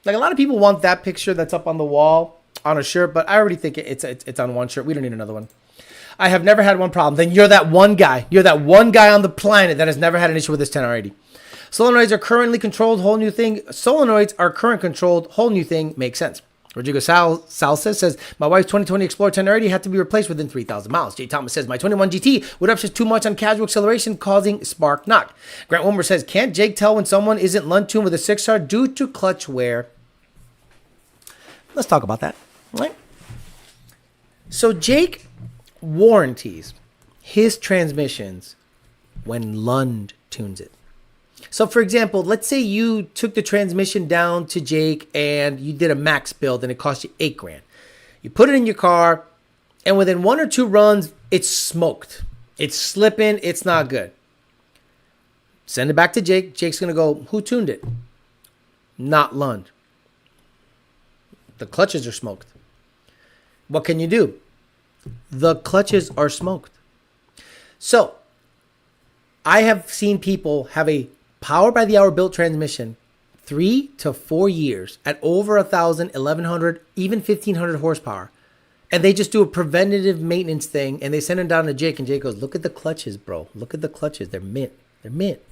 Like a lot of people want that picture that's up on the wall on a shirt, but I already think it's on one shirt. We don't need another one. I have never had one problem. Then you're that one guy. You're that one guy on the planet that has never had an issue with this 10R80. Solenoids are currently controlled, whole new thing. Solenoids are current controlled, whole new thing. Makes sense. Rodrigo Salsa says, my wife's 2020 Explorer 10R80 had to be replaced within 3,000 miles. Jay Thomas says, my 21 GT would upshift too much on casual acceleration, causing spark knock. Grant Wilmer says, can't Jake tell when someone isn't Lund tuned with a 6R due to clutch wear? Let's talk about that. All right. So Jake warranties his transmissions when Lund tunes it. So, for example, let's say you took the transmission down to Jake and you did a max build and it cost you $8,000. You put it in your car and within 1 or 2 runs, it's smoked. It's slipping. It's not good. Send it back to Jake. Jake's going to go, who tuned it? Not Lund. The clutches are smoked. What can you do? The clutches are smoked. So, I have seen people have a power by the hour built transmission 3 to 4 years at over 1,000, 1,100, even 1,500 horsepower. And they just do a preventative maintenance thing and they send it down to Jake and Jake goes, look at the clutches, bro. Look at the clutches. They're mint. They're mint.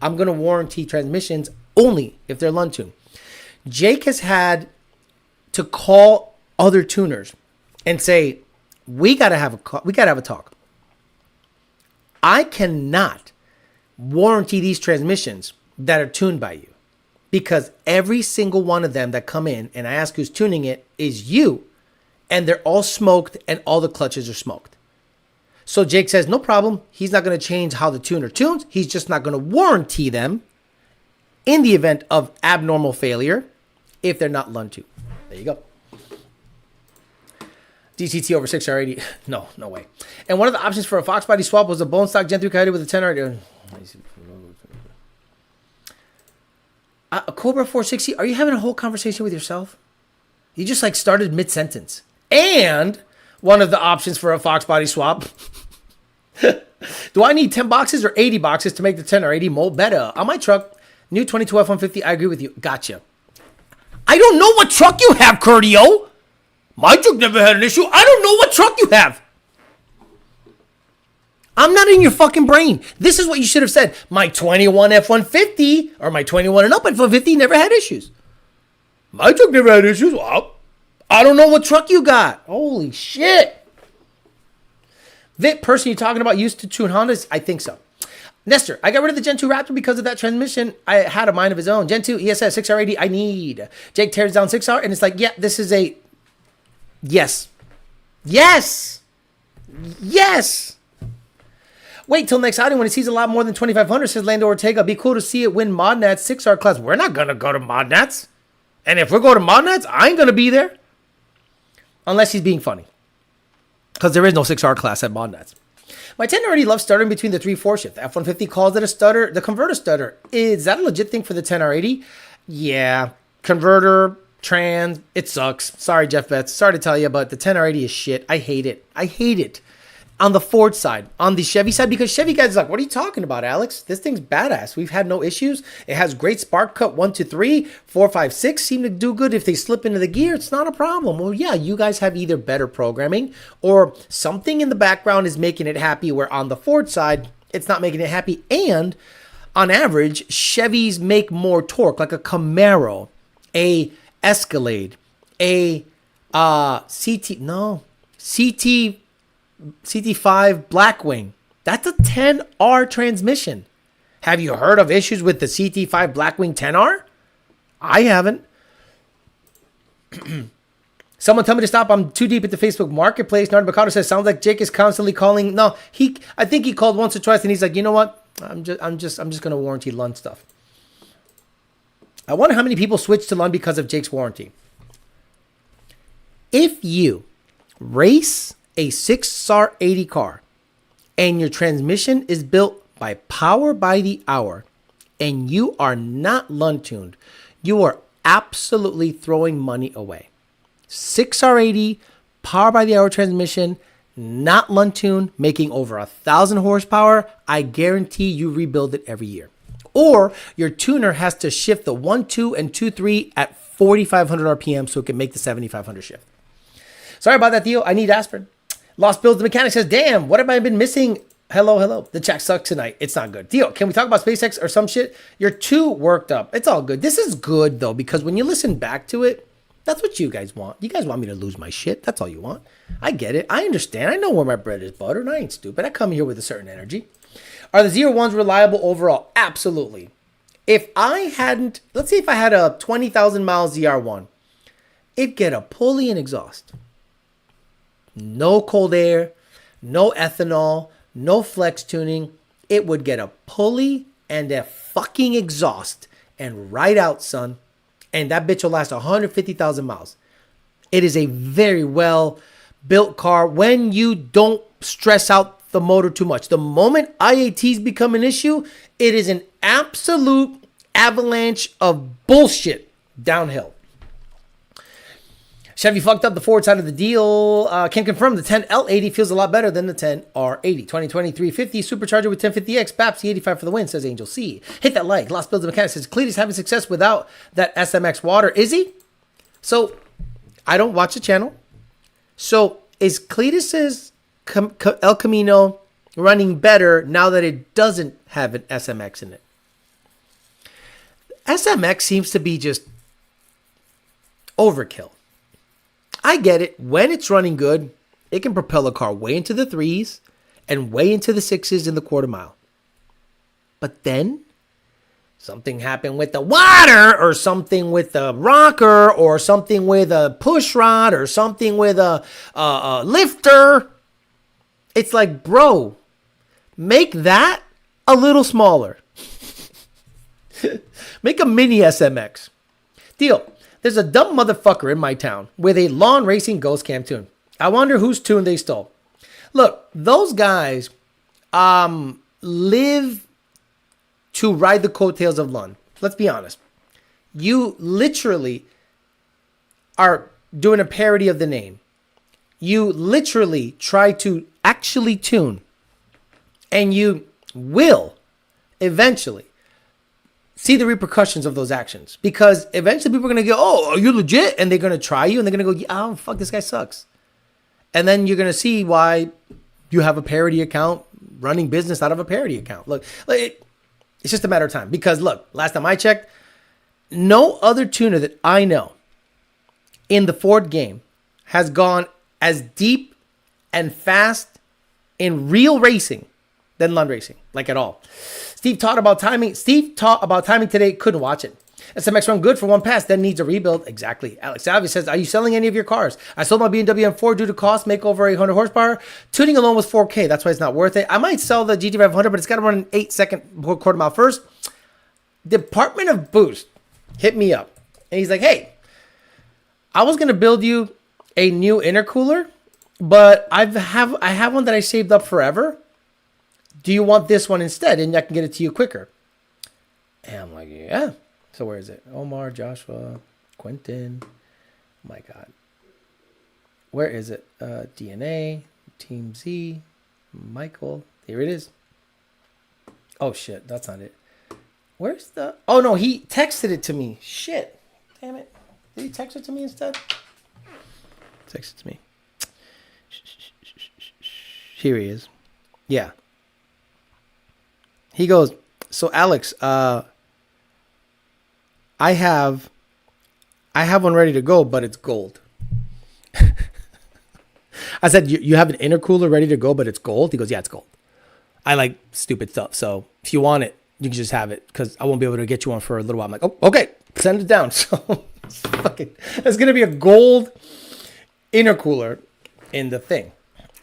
I'm going to warranty transmissions only if they're Lund tuned. Jake has had to call other tuners and say, we got to have a talk. I cannot warranty these transmissions that are tuned by you because every single one of them that come in and I ask who's tuning it is you and they're all smoked and all the clutches are smoked. So Jake says, no problem. He's not going to change how the tuner tunes. He's just not going to warranty them in the event of abnormal failure if they're not Lund tuned. There you go. DCT over 6R80. No way. And one of the options for a Fox body swap was a bone stock Gen 3 Coyote with a 10R80. A Cobra 460. Are you having a whole conversation with yourself? You just like started mid-sentence. And one of the options for a Fox body swap. Do I need 10 boxes or 80 boxes to make the 10R80 mold better? On my truck, new 22 F-150. I agree with you. Gotcha. I don't know what truck you have, Curtio. My truck never had an issue. I don't know what truck you have. I'm not in your fucking brain. This is what you should have said. My 21 F-150 or my 21 and up F-150 never had issues. My truck never had issues. Well, I don't know what truck you got. Holy shit. Vic, person you're talking about used to tune Hondas? I think so. Nestor, I got rid of the Gen 2 Raptor because of that transmission. I had a mind of his own. Gen 2 ESS 6R80 I need. Jake tears down 6R and it's like, yeah, this is a... Yes. Wait till next outing when he sees a lot more than 2,500, says Lando Ortega. Be cool to see it win ModNats 6R class. We're not going to go to ModNats. And if we go to ModNats, I ain't going to be there. Unless he's being funny. Because there is no 6R class at ModNats. My 10 already loves stuttering between the 3-4 shift. The F-150 calls it a stutter. The converter stutter. Is that a legit thing for the 10R80? Yeah. Converter... Trans, it sucks. Sorry, Jeff Betts. Sorry to tell you, but the 10R80 is shit. I hate it. On the Ford side, on the Chevy side, because Chevy guys are like, what are you talking about, Alex? This thing's badass. We've had no issues. It has great spark cut 1 to 3, 4, 5, 6 seem to do good. If they slip into the gear, it's not a problem. Well, yeah, you guys have either better programming or something in the background is making it happy, where on the Ford side, it's not making it happy. And on average, Chevys make more torque, like a Camaro, a Escalade, a CT5 Blackwing. That's a 10R transmission. Have you heard of issues with the CT5 Blackwing 10R? I haven't. Someone tell me to stop. I'm too deep into Facebook Marketplace. Nardo Bacaro says, sounds like Jake is constantly calling. No, I think he called once or twice and he's like, you know what? I'm just going to warranty Lund stuff. I wonder how many people switched to Lund because of Jake's warranty. If you race a 6R80 car and your transmission is built by Power by the Hour and you are not Lund tuned, you are absolutely throwing money away. 6R80, Power by the Hour transmission, not Lund tuned, making over 1,000 horsepower. I guarantee you rebuild it every year. Or your tuner has to shift the 1.2 and 2.3 at 4,500 RPM so it can make the 7,500 shift. Sorry about that, Theo. I need aspirin. Lost Bills the Mechanic says, damn, what have I been missing? Hello. The chat sucks tonight. It's not good. Theo, can we talk about SpaceX or some shit? You're too worked up. It's all good. This is good, though, because when you listen back to it, that's what you guys want. You guys want me to lose my shit. That's all you want. I get it. I understand. I know where my bread is buttered. I ain't stupid. I come here with a certain energy. Are the ZR1s reliable overall? Absolutely. If I hadn't, let's say if I had a 20,000 mile ZR1, it'd get a pulley and exhaust. No cold air, no ethanol, no flex tuning. It would get a pulley and a fucking exhaust and ride out, son. And that bitch will last 150,000 miles. It is a very well built car when you don't stress out the motor too much. The moment IATs become an issue, it is an absolute avalanche of bullshit downhill. Chevy fucked up the forward side of the deal. Can confirm the 10L80 feels a lot better than the 10R80. 2023 50 supercharger with 1050X. BAPs 85 for the win, says Angel C. Hit that like. Lost Builds the Mechanic says Cletus having success without that SMX water. Is he? So, I don't watch the channel. So, is Cletus's El Camino running better now that it doesn't have an SMX in it? SMX seems to be just overkill. I get it. When it's running good, it can propel a car way into the 3s and way into the 6s in the quarter mile. But then something happened with the water or something with the rocker or something with a push rod or something with a lifter. It's like, bro, make that a little smaller. Make a mini SMX. Deal. There's a dumb motherfucker in my town with a lawn racing ghost cam tune. I wonder whose tune they stole. Look, those guys live to ride the coattails of Lund. Let's be honest. You literally are doing a parody of the name. You literally try to actually tune. And you will eventually see the repercussions of those actions. Because eventually people are going to go, oh, are you legit? And they're going to try you and they're going to go, yeah, oh, fuck, this guy sucks. And then you're going to see why you have a parody account running business out of a parody account. Look, it's just a matter of time. Because look, last time I checked, no other tuner that I know in the Ford game has gone as deep and fast in real racing than Lund Racing, like at all. Steve taught about timing today. Couldn't watch it. SMX run good for one pass, then needs a rebuild. Exactly. Alex Salvi says, are you selling any of your cars? I sold my BMW M4 due to cost, make over 800 horsepower. Tuning alone was $4K. That's why it's not worth it. I might sell the GT500, but it's got to run an 8-second quarter mile first. Department of Boost hit me up. And he's like, hey, I was going to build you a new intercooler, but I have one that I saved up forever. Do you want this one instead? And I can get it to you quicker. And I'm like, yeah. So where is it? Omar, Joshua, Quentin. Oh my God. Where is it? DNA, Team Z, Michael. Here it is. Oh shit, that's not it. Where's the... Oh no, he texted it to me. Shit. Damn it. Did he text it to me instead? Text it to me. Here he is. Yeah. He goes, so Alex, I have one ready to go, but it's gold. I said, you have an intercooler ready to go, but it's gold? He goes, yeah, it's gold. I like stupid stuff. So if you want it, you can just have it because I won't be able to get you one for a little while. I'm like, oh, okay. Send it down. So there's going to be a gold intercooler in the thing.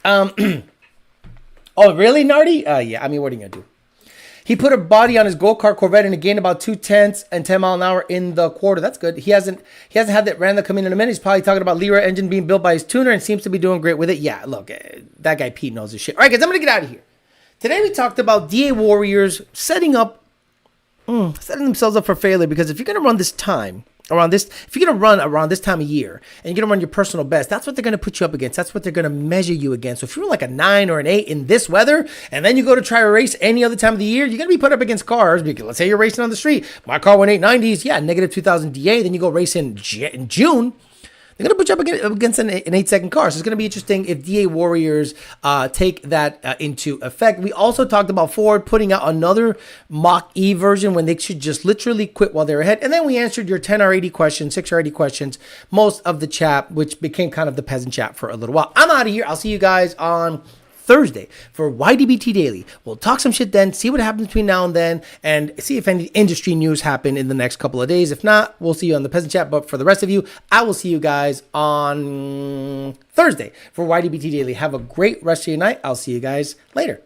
Oh, really, Nardi? Yeah, I mean, what are you going to do? He put a body on his go-kart Corvette and it gained about 2/10 and 10 mile an hour in the quarter. That's good. He hasn't had that random come in a minute. He's probably talking about Leroy engine being built by his tuner and seems to be doing great with it. Yeah, look, that guy Pete knows his shit. All right, guys, I'm going to get out of here. Today we talked about DA Warriors setting themselves up for failure, because if you're going to run this time around this, if you're going to run around this time of year and you're going to run your personal best, that's what they're going to put you up against. That's what they're going to measure you against. So if you're like a 9 or an 8 in this weather, and then you go to try a race any other time of the year, you're going to be put up against cars. Because let's say you're racing on the street. My car went 890s. Yeah, negative 2000 DA. Then you go race in June. They're going to put you up against an 8-second car. So it's going to be interesting if DA Warriors take that into effect. We also talked about Ford putting out another MACH E version when they should just literally quit while they're ahead. And then we answered your 10 or 80 questions, 6 or 80 questions, most of the chat, which became kind of the peasant chat for a little while. I'm out of here. I'll see you guys on Thursday for YDBT Daily. We'll talk some shit then, see what happens between now and then, and see if any industry news happen in the next couple of days. If not, we'll see you on the Peasant Chat. But for the rest of you, I will see you guys on Thursday for YDBT Daily. Have a great rest of your night. I'll see you guys later.